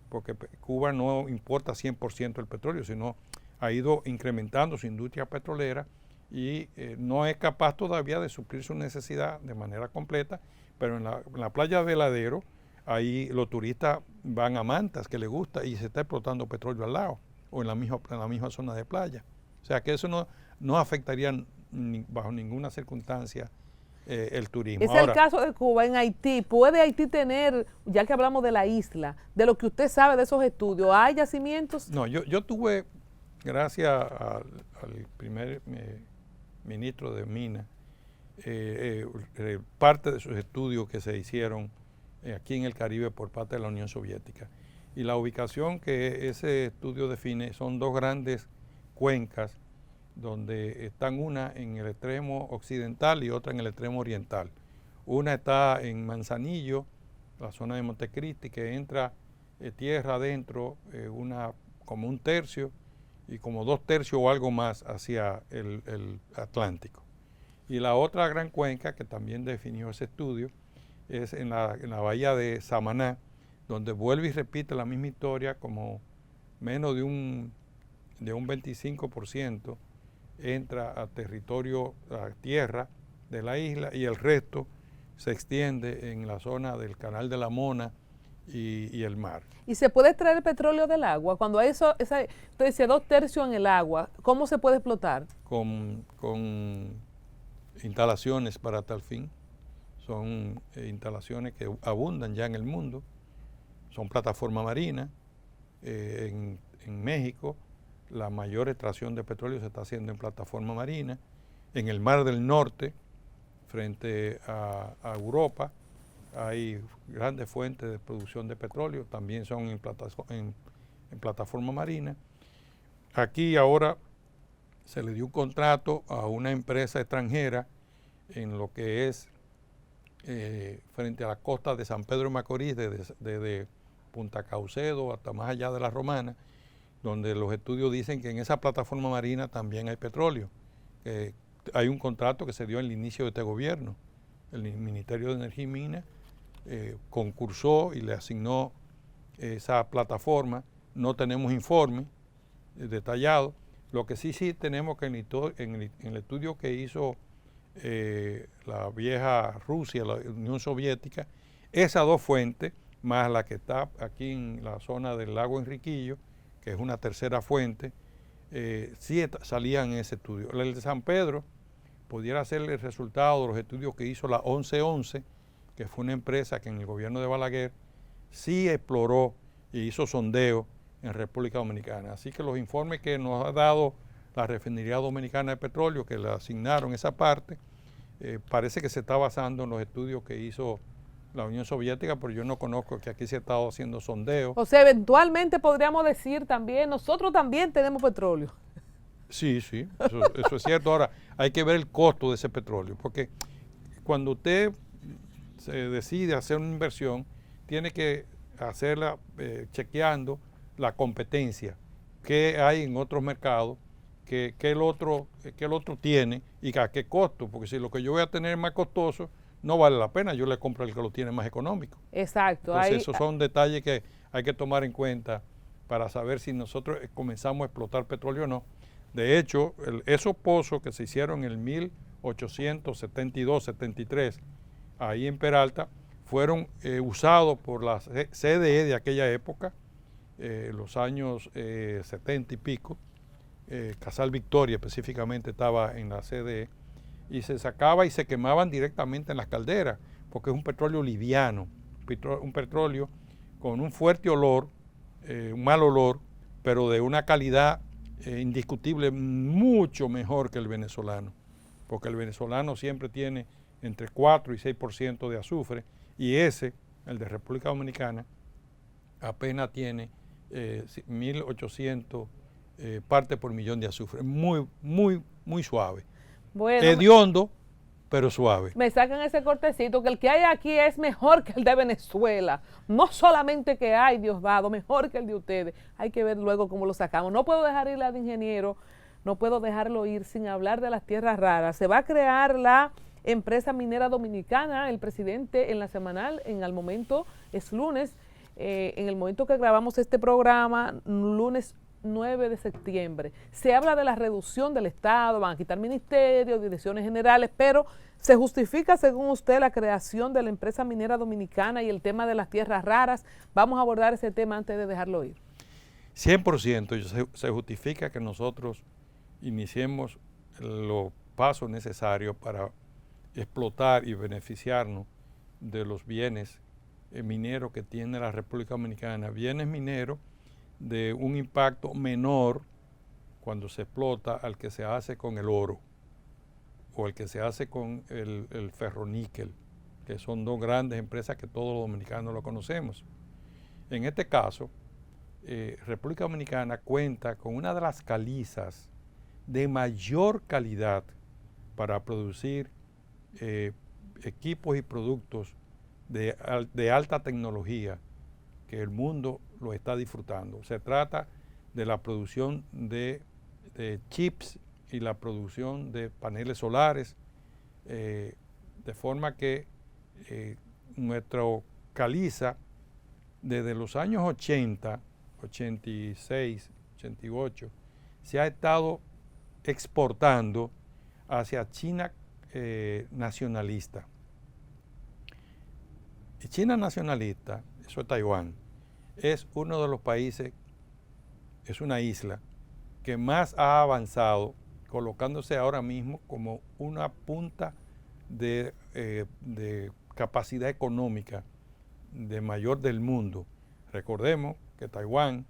porque Cuba no importa 100% el petróleo, sino ha ido incrementando su industria petrolera y no es capaz todavía de suplir su necesidad de manera completa, pero en la playa de Veladero, ahí los turistas van a mantas que les gusta y se está explotando petróleo al lado o en la misma zona de playa. O sea que eso no afectaría bajo ninguna circunstancia el turismo. Es el caso de Cuba. En Haití, ¿puede Haití tener, ya que hablamos de la isla, de lo que usted sabe de esos estudios, hay yacimientos? No, yo tuve, gracias al primer ministro de Minas, parte de sus estudios que se hicieron aquí en el Caribe por parte de la Unión Soviética. Y la ubicación que ese estudio define son 2 grandes cuencas donde están una en el extremo occidental y otra en el extremo oriental. Una está en Manzanillo, la zona de Montecristi, que entra tierra adentro, como 1/3 y como 2/3 o algo más hacia el Atlántico. Y la otra gran cuenca que también definió ese estudio es en la bahía de Samaná, donde vuelve y repite la misma historia, como menos de un 25% entra a territorio, a tierra de la isla, y el resto se extiende en la zona del Canal de la Mona y el mar. ¿Y se puede extraer el petróleo del agua? Cuando hay usted dice 2/3 en el agua, ¿cómo se puede explotar? Con instalaciones para tal fin. Son instalaciones que abundan ya en el mundo. Son plataformas marinas. En México, la mayor extracción de petróleo se está haciendo en plataforma marina. En el Mar del Norte, frente a Europa, hay grandes fuentes de producción de petróleo, también son en plataforma marina. Aquí ahora se le dio un contrato a una empresa extranjera en lo que es frente a la costa de San Pedro de Macorís, desde Punta Caucedo hasta más allá de la Romana, donde los estudios dicen que en esa plataforma marina también hay petróleo. Hay un contrato que se dio en el inicio de este gobierno. El Ministerio de Energía y Minas concursó y le asignó esa plataforma. No tenemos informe detallado. Lo que sí tenemos que en el estudio que hizo la vieja Rusia, la Unión Soviética, esas 2 fuentes, más la que está aquí en la zona del lago Enriquillo, que es una tercera fuente, sí salían en ese estudio. El de San Pedro pudiera ser el resultado de los estudios que hizo la 1111, que fue una empresa que en el gobierno de Balaguer sí exploró y hizo sondeo en República Dominicana. Así que los informes que nos ha dado la Refinería Dominicana de Petróleo, que le asignaron esa parte, parece que se está basando en los estudios que hizo la Unión Soviética, pero yo no conozco que aquí se ha estado haciendo sondeos. O sea, eventualmente podríamos decir también, nosotros también tenemos petróleo. Sí, sí, eso es cierto. Ahora, hay que ver el costo de ese petróleo, porque cuando usted se decide hacer una inversión, tiene que hacerla chequeando la competencia que hay en otros mercados, que el otro tiene y a qué costo, porque si lo que yo voy a tener es más costoso, no vale la pena, yo le compro el que lo tiene más económico. Exacto. Entonces, esos son detalles que hay que tomar en cuenta para saber si nosotros comenzamos a explotar petróleo o no. De hecho, esos pozos que se hicieron en el 1872-73, ahí en Peralta, fueron usados por la CDE de aquella época, los años 70 y pico. Casal Victoria específicamente estaba en la CDE, y se sacaba y se quemaban directamente en las calderas, porque es un petróleo liviano, un petróleo con un fuerte olor, un mal olor, pero de una calidad indiscutible mucho mejor que el venezolano, porque el venezolano siempre tiene entre 4 y 6% de azufre, y ese, el de República Dominicana, apenas tiene 1.800 partes por millón de azufre, muy, muy, muy suave. Bueno, Hediondo, pero suave. me sacan ese cortecito, que el que hay aquí es mejor que el de Venezuela. No solamente que hay, Diosdado, mejor que el de ustedes. Hay que ver luego cómo lo sacamos. No puedo dejar ir la de ingeniero, no puedo dejarlo ir sin hablar de las tierras raras. Se va a crear la empresa minera dominicana. El presidente en la semanal, al momento es lunes, en el momento que grabamos este programa, lunes 9 de septiembre. Se habla de la reducción del Estado, van a quitar ministerios, direcciones generales, pero ¿se justifica según usted la creación de la empresa minera dominicana y el tema de las tierras raras? Vamos a abordar ese tema antes de dejarlo ir. 100% se justifica que nosotros iniciemos los pasos necesarios para explotar y beneficiarnos de los bienes mineros que tiene la República Dominicana, bienes mineros de un impacto menor cuando se explota al que se hace con el oro o el que se hace con el ferroníquel, que son dos grandes empresas que todos los dominicanos lo conocemos. En este caso, República Dominicana cuenta con una de las calizas de mayor calidad para producir equipos y productos de alta tecnología que el mundo lo está disfrutando. Se trata de la producción de chips y la producción de paneles solares, de forma que nuestro caliza desde los años 80, 86, 88, se ha estado exportando hacia China nacionalista. Y China nacionalista, eso es Taiwán, es uno de los países, es una isla que más ha avanzado, colocándose ahora mismo como una punta de capacidad económica de mayor del mundo. Recordemos que Taiwán,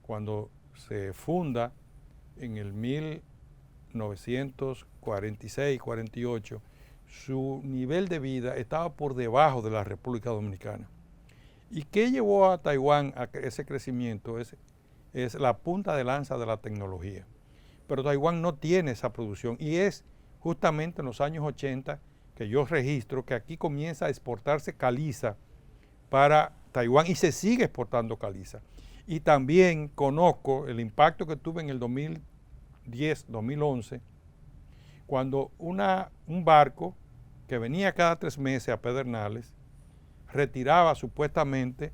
cuando se funda en el 1946-48, su nivel de vida estaba por debajo de la República Dominicana. ¿Y qué llevó a Taiwán a ese crecimiento? Es la punta de lanza de la tecnología. Pero Taiwán no tiene esa producción, y es justamente en los años 80 que yo registro que aquí comienza a exportarse caliza para Taiwán, y se sigue exportando caliza. Y también conozco el impacto que tuve en el 2010, 2011, cuando un barco que venía cada 3 meses a Pedernales retiraba supuestamente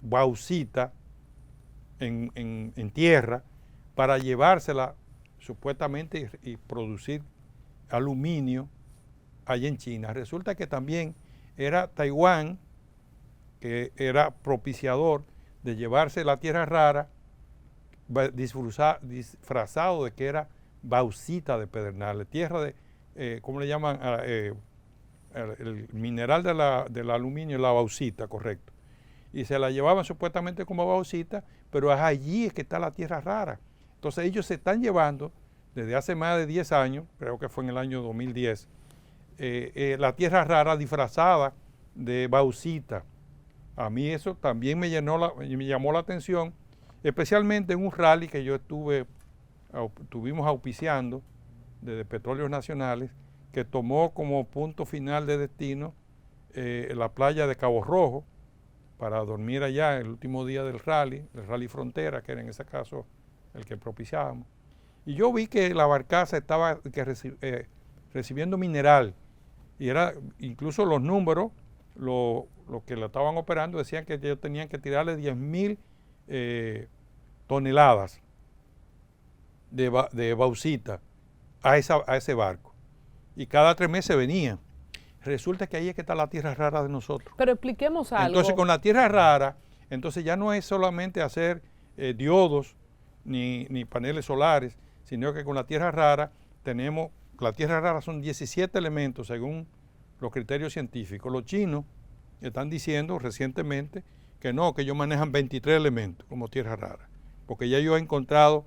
bauxita en tierra para llevársela supuestamente y producir aluminio allá en China. Resulta que también era Taiwán que era propiciador de llevarse la tierra rara disfrazado de que era bauxita de Pedernales, tierra de, ¿cómo le llaman? El mineral del aluminio, la bauxita, correcto. Y se la llevaban supuestamente como bauxita, pero allí es que está la tierra rara. Entonces ellos se están llevando desde hace más de 10 años, creo que fue en el año 2010, la tierra rara disfrazada de bauxita. A mí eso también me llamó la atención, especialmente en un rally que yo estuvimos auspiciando de Petróleos Nacionales, que tomó como punto final de destino la playa de Cabo Rojo, para dormir allá el último día del rally Frontera, que era en ese caso el que propiciábamos. Y yo vi que la barcaza estaba recibiendo mineral, y era incluso los números, los que la estaban operando decían que ellos tenían que tirarle 10,000 toneladas de bauxita a ese barco. Y cada 3 meses venía. Resulta que ahí es que está la tierra rara de nosotros. Pero expliquemos algo. Entonces, con la tierra rara, entonces ya no es solamente hacer diodos ni paneles solares, sino que con la tierra rara la tierra rara son 17 elementos según los criterios científicos. Los chinos están diciendo recientemente que no, que ellos manejan 23 elementos como tierra rara, porque ya yo he encontrado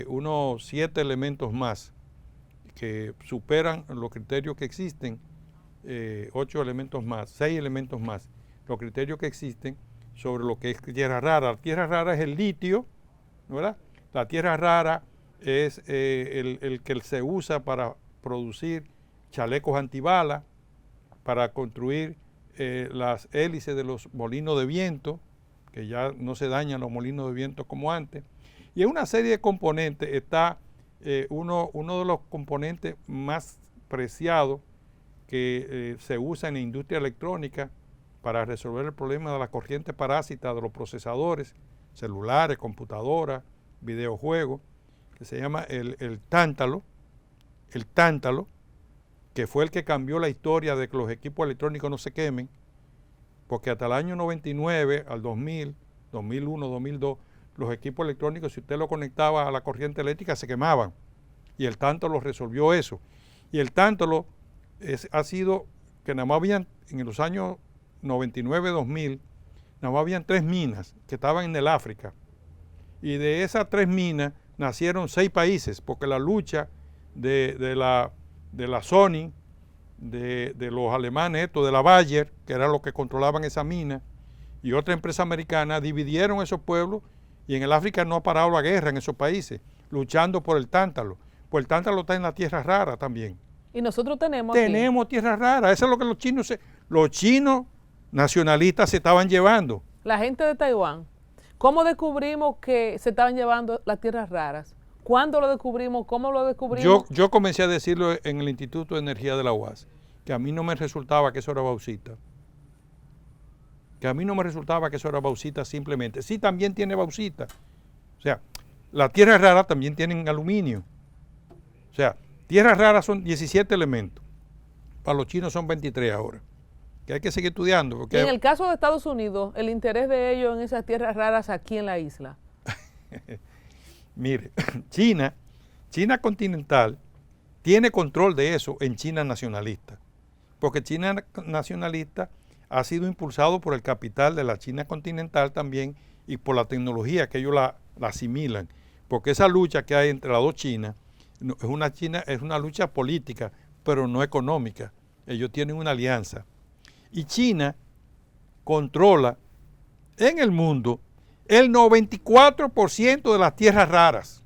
unos 7 elementos más que superan los criterios que existen, 8 elementos más, 6 elementos más, los criterios que existen sobre lo que es tierra rara. La tierra rara es el litio, ¿verdad? La tierra rara es el que se usa para producir chalecos antibalas, para construir las hélices de los molinos de viento, que ya no se dañan los molinos de viento como antes. Y en una serie de componentes está uno de los componentes más preciados que se usa en la industria electrónica para resolver el problema de la corriente parásita de los procesadores, celulares, computadoras, videojuegos, que se llama el tántalo, que fue el que cambió la historia de que los equipos electrónicos no se quemen, porque hasta el año 99, al 2000, 2001, 2002, los equipos electrónicos, si usted lo conectaba a la corriente eléctrica, se quemaban. Y el tántalo resolvió eso. Y el tántalo ha sido que nada más habían, en los años 99, 2000, nada más habían 3 minas que estaban en el África. Y de esas 3 minas nacieron 6 países, porque la lucha de la Sony, de los alemanes, de la Bayer, que eran los que controlaban esa mina, y otra empresa americana, dividieron esos pueblos, y en el África no ha parado la guerra en esos países, luchando por el tántalo. Pues el tántalo está en la tierra rara también. Y nosotros tenemos tierra rara. Eso es lo que los chinos nacionalistas se estaban llevando. La gente de Taiwán, ¿cómo descubrimos que se estaban llevando las tierras raras? ¿Cuándo lo descubrimos? ¿Cómo lo descubrimos? Yo comencé a decirlo en el Instituto de Energía de la UAS, que a mí no me resultaba que eso era bauxita. Simplemente. Sí, también tiene bauxita. O sea, las tierras raras también tienen aluminio. O sea, tierras raras son 17 elementos. Para los chinos son 23 ahora. Que hay que seguir estudiando. Porque en el caso de Estados Unidos, el interés de ellos en esas tierras raras aquí en la isla. Mire, China continental tiene control de eso en China nacionalista. Porque China nacionalista ha sido impulsado por el capital de la China continental también y por la tecnología que ellos la asimilan. Porque esa lucha que hay entre las dos Chinas es una lucha política, pero no económica. Ellos tienen una alianza. Y China controla en el mundo el 94% de las tierras raras.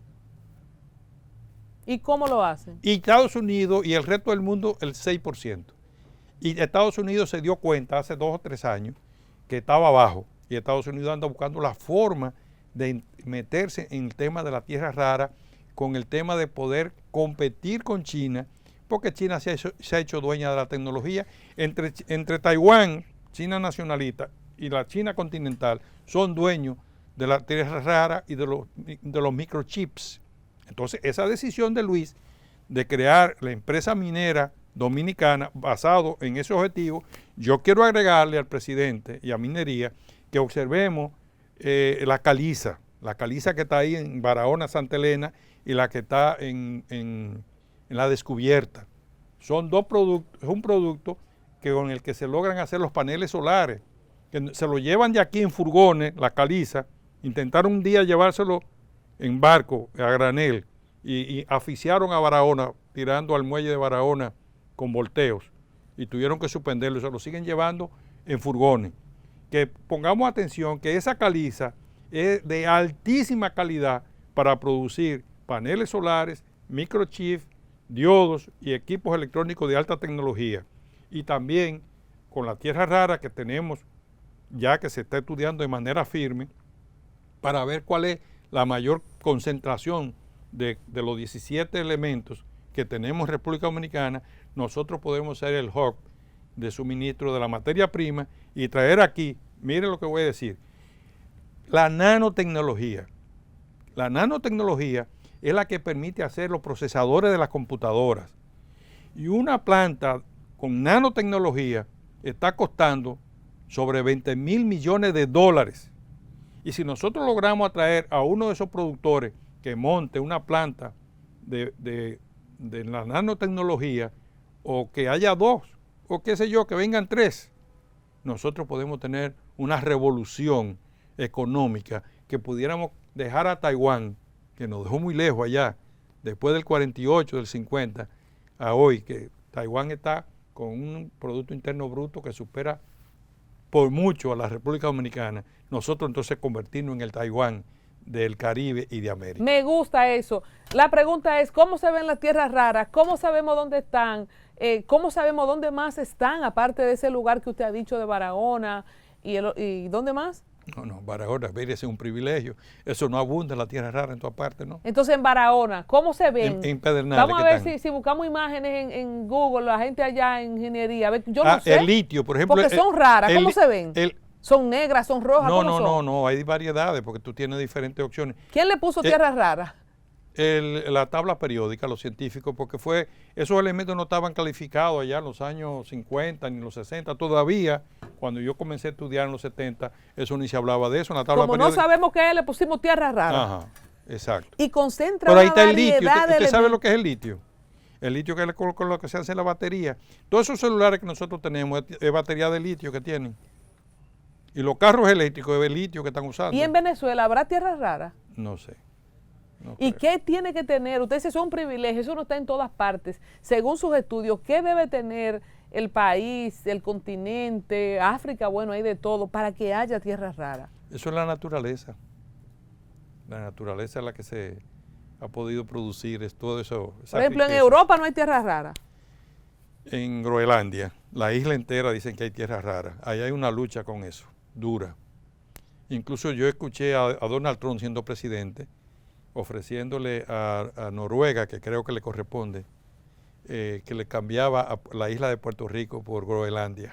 ¿Y cómo lo hacen? Y Estados Unidos y el resto del mundo el 6%. Y Estados Unidos se dio cuenta hace 2 o 3 años que estaba abajo. Y Estados Unidos anda buscando la forma de meterse en el tema de la tierra rara, con el tema de poder competir con China, porque China se ha hecho dueña de la tecnología. Entre Taiwán, China nacionalista, y la China continental son dueños de la tierra rara y de los microchips. Entonces, esa decisión de Luis de crear la empresa minera dominicana basado en ese objetivo, yo quiero agregarle al presidente y a Minería que observemos la caliza que está ahí en Barahona, Santa Elena, y la que está en la Descubierta. Son 2 productos, es un producto con el que se logran hacer los paneles solares, que se lo llevan de aquí en furgones, la caliza, intentaron un día llevárselo en barco a granel y asfixiaron a Barahona, tirando al muelle de Barahona con volteos y tuvieron que suspenderlo, se lo siguen llevando en furgones. Que pongamos atención que esa caliza es de altísima calidad para producir paneles solares, microchips, diodos y equipos electrónicos de alta tecnología. Y también con la tierra rara que tenemos ya que se está estudiando de manera firme para ver cuál es la mayor concentración de los 17 elementos que tenemos en República Dominicana, nosotros podemos ser el hub de suministro de la materia prima y traer aquí, miren lo que voy a decir, la nanotecnología. La nanotecnología es la que permite hacer los procesadores de las computadoras. Y una planta con nanotecnología está costando sobre 20.000 millones de dólares. Y si nosotros logramos atraer a uno de esos productores que monte una planta de la nanotecnología, o que haya dos, o qué sé yo, que vengan tres, nosotros podemos tener una revolución económica que pudiéramos dejar a Taiwán, que nos dejó muy lejos allá, después del 48, del 50, a hoy, que Taiwán está con un Producto Interno Bruto que supera por mucho a la República Dominicana, nosotros entonces convertirnos en el Taiwán del Caribe y de América. Me gusta eso. La pregunta es, ¿cómo se ven las tierras raras? ¿Cómo sabemos dónde están? ¿Cómo sabemos dónde más están, aparte de ese lugar que usted ha dicho de Barahona? ¿Y dónde más? No, Barahona, mire, ese es un privilegio. Eso no abunda en la tierra rara en todas partes, ¿no? Entonces, en Barahona, ¿cómo se ven? En Pedernales. Vamos a ver si buscamos imágenes en Google, la gente allá en ingeniería. A ver, yo no sé. El litio, por ejemplo. Porque son raras. ¿Cómo se ven? ¿Son negras, son rojas? No, hay variedades porque tú tienes diferentes opciones. ¿Quién le puso tierras raras? La tabla periódica, los científicos, porque esos elementos no estaban calificados allá en los años 50 ni los 60. Todavía, cuando yo comencé a estudiar en los 70, eso ni se hablaba de eso en la tabla periódica. periódica. No sabemos qué es, le pusimos tierras raras. Ajá, exacto. Y concentra Pero ahí una está el litio. ¿Usted sabe lo que es el litio? El litio que es con lo que se hace la batería. Todos esos celulares que nosotros tenemos es batería de litio que tienen. Y los carros eléctricos de litio que están usando. ¿Y en Venezuela habrá tierras raras? No sé. No ¿Y creo. qué tiene que tener? Usted dice, eso es un privilegio, eso no está en todas partes. Según sus estudios, ¿qué debe tener el país, el continente, África? Bueno, hay de todo, para que haya tierras raras. Eso es la naturaleza. La naturaleza es la que se ha podido producir todo eso. Por ejemplo, en Europa no hay tierras raras. En Groenlandia, la isla entera dicen que hay tierras raras. Ahí hay una lucha con eso, dura. Incluso yo escuché a Donald Trump siendo presidente, ofreciéndole a Noruega, que creo que le corresponde, que le cambiaba a la isla de Puerto Rico por Groenlandia.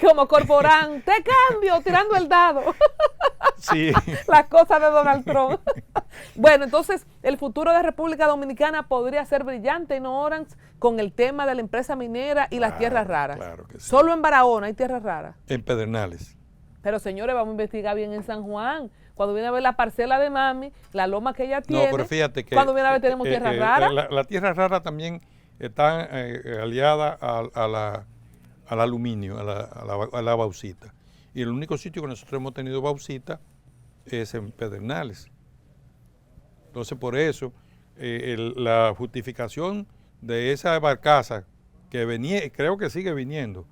Como Corporán, te cambio, tirando el dado. Sí. Las cosas de Donald Trump. Bueno, entonces el futuro de República Dominicana podría ser brillante en Orange con el tema de la empresa minera y las tierras raras. Claro que sí. Solo en Barahona hay tierras raras. En Pedernales. Pero señores, vamos a investigar bien en San Juan. Cuando viene a ver la parcela de mami, la loma que ella tiene. No, pero fíjate que cuando viene a ver tenemos tierras raras. La tierra rara también está aliada al aluminio, a la bauxita. Y el único sitio que nosotros hemos tenido bauxita es en Pedernales. Entonces, por eso, la justificación de esa barcaza que venía, creo que sigue viniendo,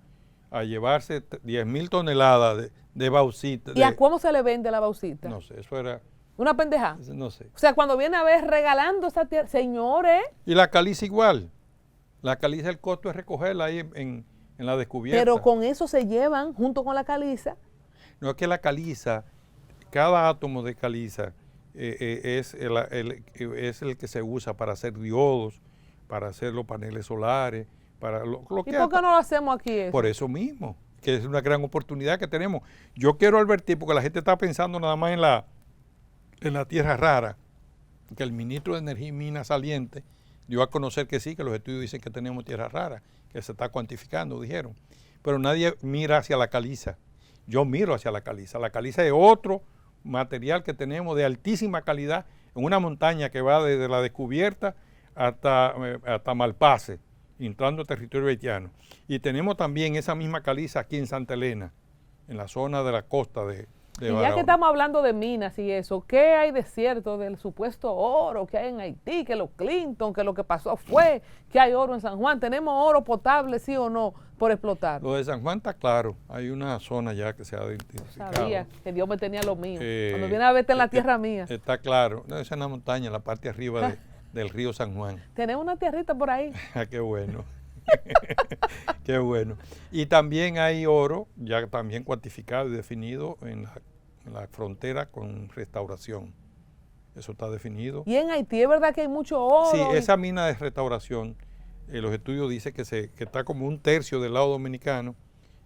a llevarse 10.000 toneladas de bauxita. ¿Y a cómo se le vende la bauxita? No sé, eso era... ¿Una pendeja? No sé. O sea, cuando viene a ver regalando esa tierra, señores. Y la caliza igual. La caliza, el costo es recogerla ahí en la descubierta. Pero con eso se llevan, junto con la caliza. No es que la caliza, cada átomo de caliza es el que se usa para hacer diodos, para hacer los paneles solares, para lo ¿Y que... por qué no lo hacemos aquí eso? Por eso mismo, que es una gran oportunidad que tenemos. Yo quiero advertir, porque la gente está pensando nada más en la tierra rara, que el ministro de Energía y Minas saliente dio a conocer que sí, que los estudios dicen que tenemos tierra rara, que se está cuantificando, dijeron. Pero nadie mira hacia la caliza. Yo miro hacia la caliza. La caliza es otro material que tenemos de altísima calidad en una montaña que va desde la descubierta hasta Malpase, entrando al territorio haitiano. Y tenemos también esa misma caliza aquí en Santa Elena, en la zona de la costa Y ya Barahona. que estamos hablando de minas y eso, ¿qué hay de cierto del supuesto oro que hay en Haití, que los Clinton, que lo que pasó fue que hay oro en San Juan? ¿Tenemos oro potable, sí o no, por explotar? Lo de San Juan está claro, hay una zona ya que se ha identificado. Sabía que Dios me tenía lo mío. Eh, Cuando viene a verte en la tierra mía. Está claro, no, esa es una montaña, en la parte arriba del río San Juan. Tenemos una tierrita por ahí. Ah, qué bueno. Qué bueno. Y también hay oro, ya también cuantificado y definido en la frontera con Restauración. Eso está definido. Y en Haití es verdad que hay mucho oro. Sí, y- esa mina de Restauración, los estudios dicen que está como 1/3 del lado dominicano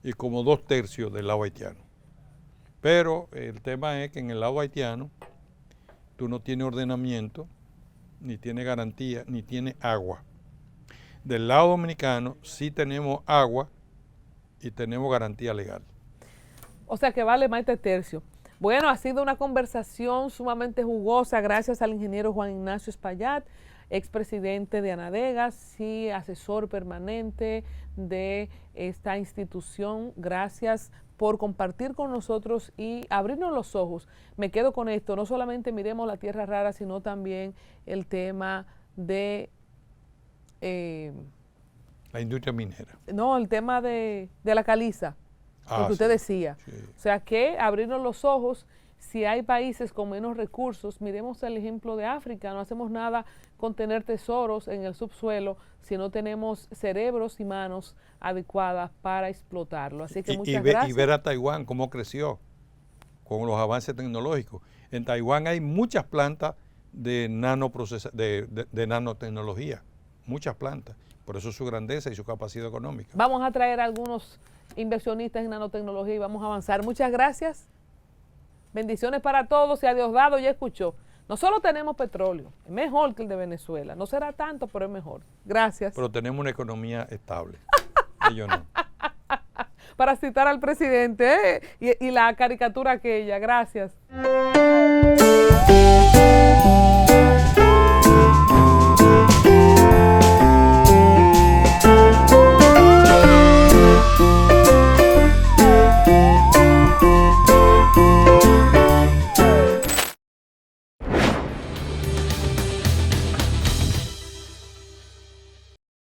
y como 2/3 del lado haitiano. Pero el tema es que en el lado haitiano tú no tienes ordenamiento, ni tienes garantía, ni tienes agua. Del lado dominicano sí tenemos agua y tenemos garantía legal. O sea que vale más este tercio. Bueno, ha sido una conversación sumamente jugosa gracias al ingeniero Juan Ignacio Espaillat, expresidente de Anadegas y asesor permanente de esta institución. Gracias por compartir con nosotros y abrirnos los ojos. Me quedo con esto, no solamente miremos la tierra rara, sino también el tema de... La industria minera. no, el tema de la caliza, lo Ah, que usted sí, decía. sí. O sea que abrirnos los ojos, si hay países con menos recursos, miremos el ejemplo de África, no hacemos nada con tener tesoros en el subsuelo si no tenemos cerebros y manos adecuadas para explotarlo. Así que muchas gracias. Y ver a Taiwán cómo creció con los avances tecnológicos. En Taiwán hay muchas plantas de nanotecnología, muchas plantas. Por eso su grandeza y su capacidad económica. Vamos a traer a algunos inversionistas en nanotecnología y vamos a avanzar. Muchas gracias. Bendiciones para todos y a Diosdado ya escuchó. No solo tenemos petróleo, es mejor que el de Venezuela. No será tanto, pero es mejor. Gracias. Pero tenemos una economía estable. Ellos no. Para citar al presidente y la caricatura aquella. Gracias.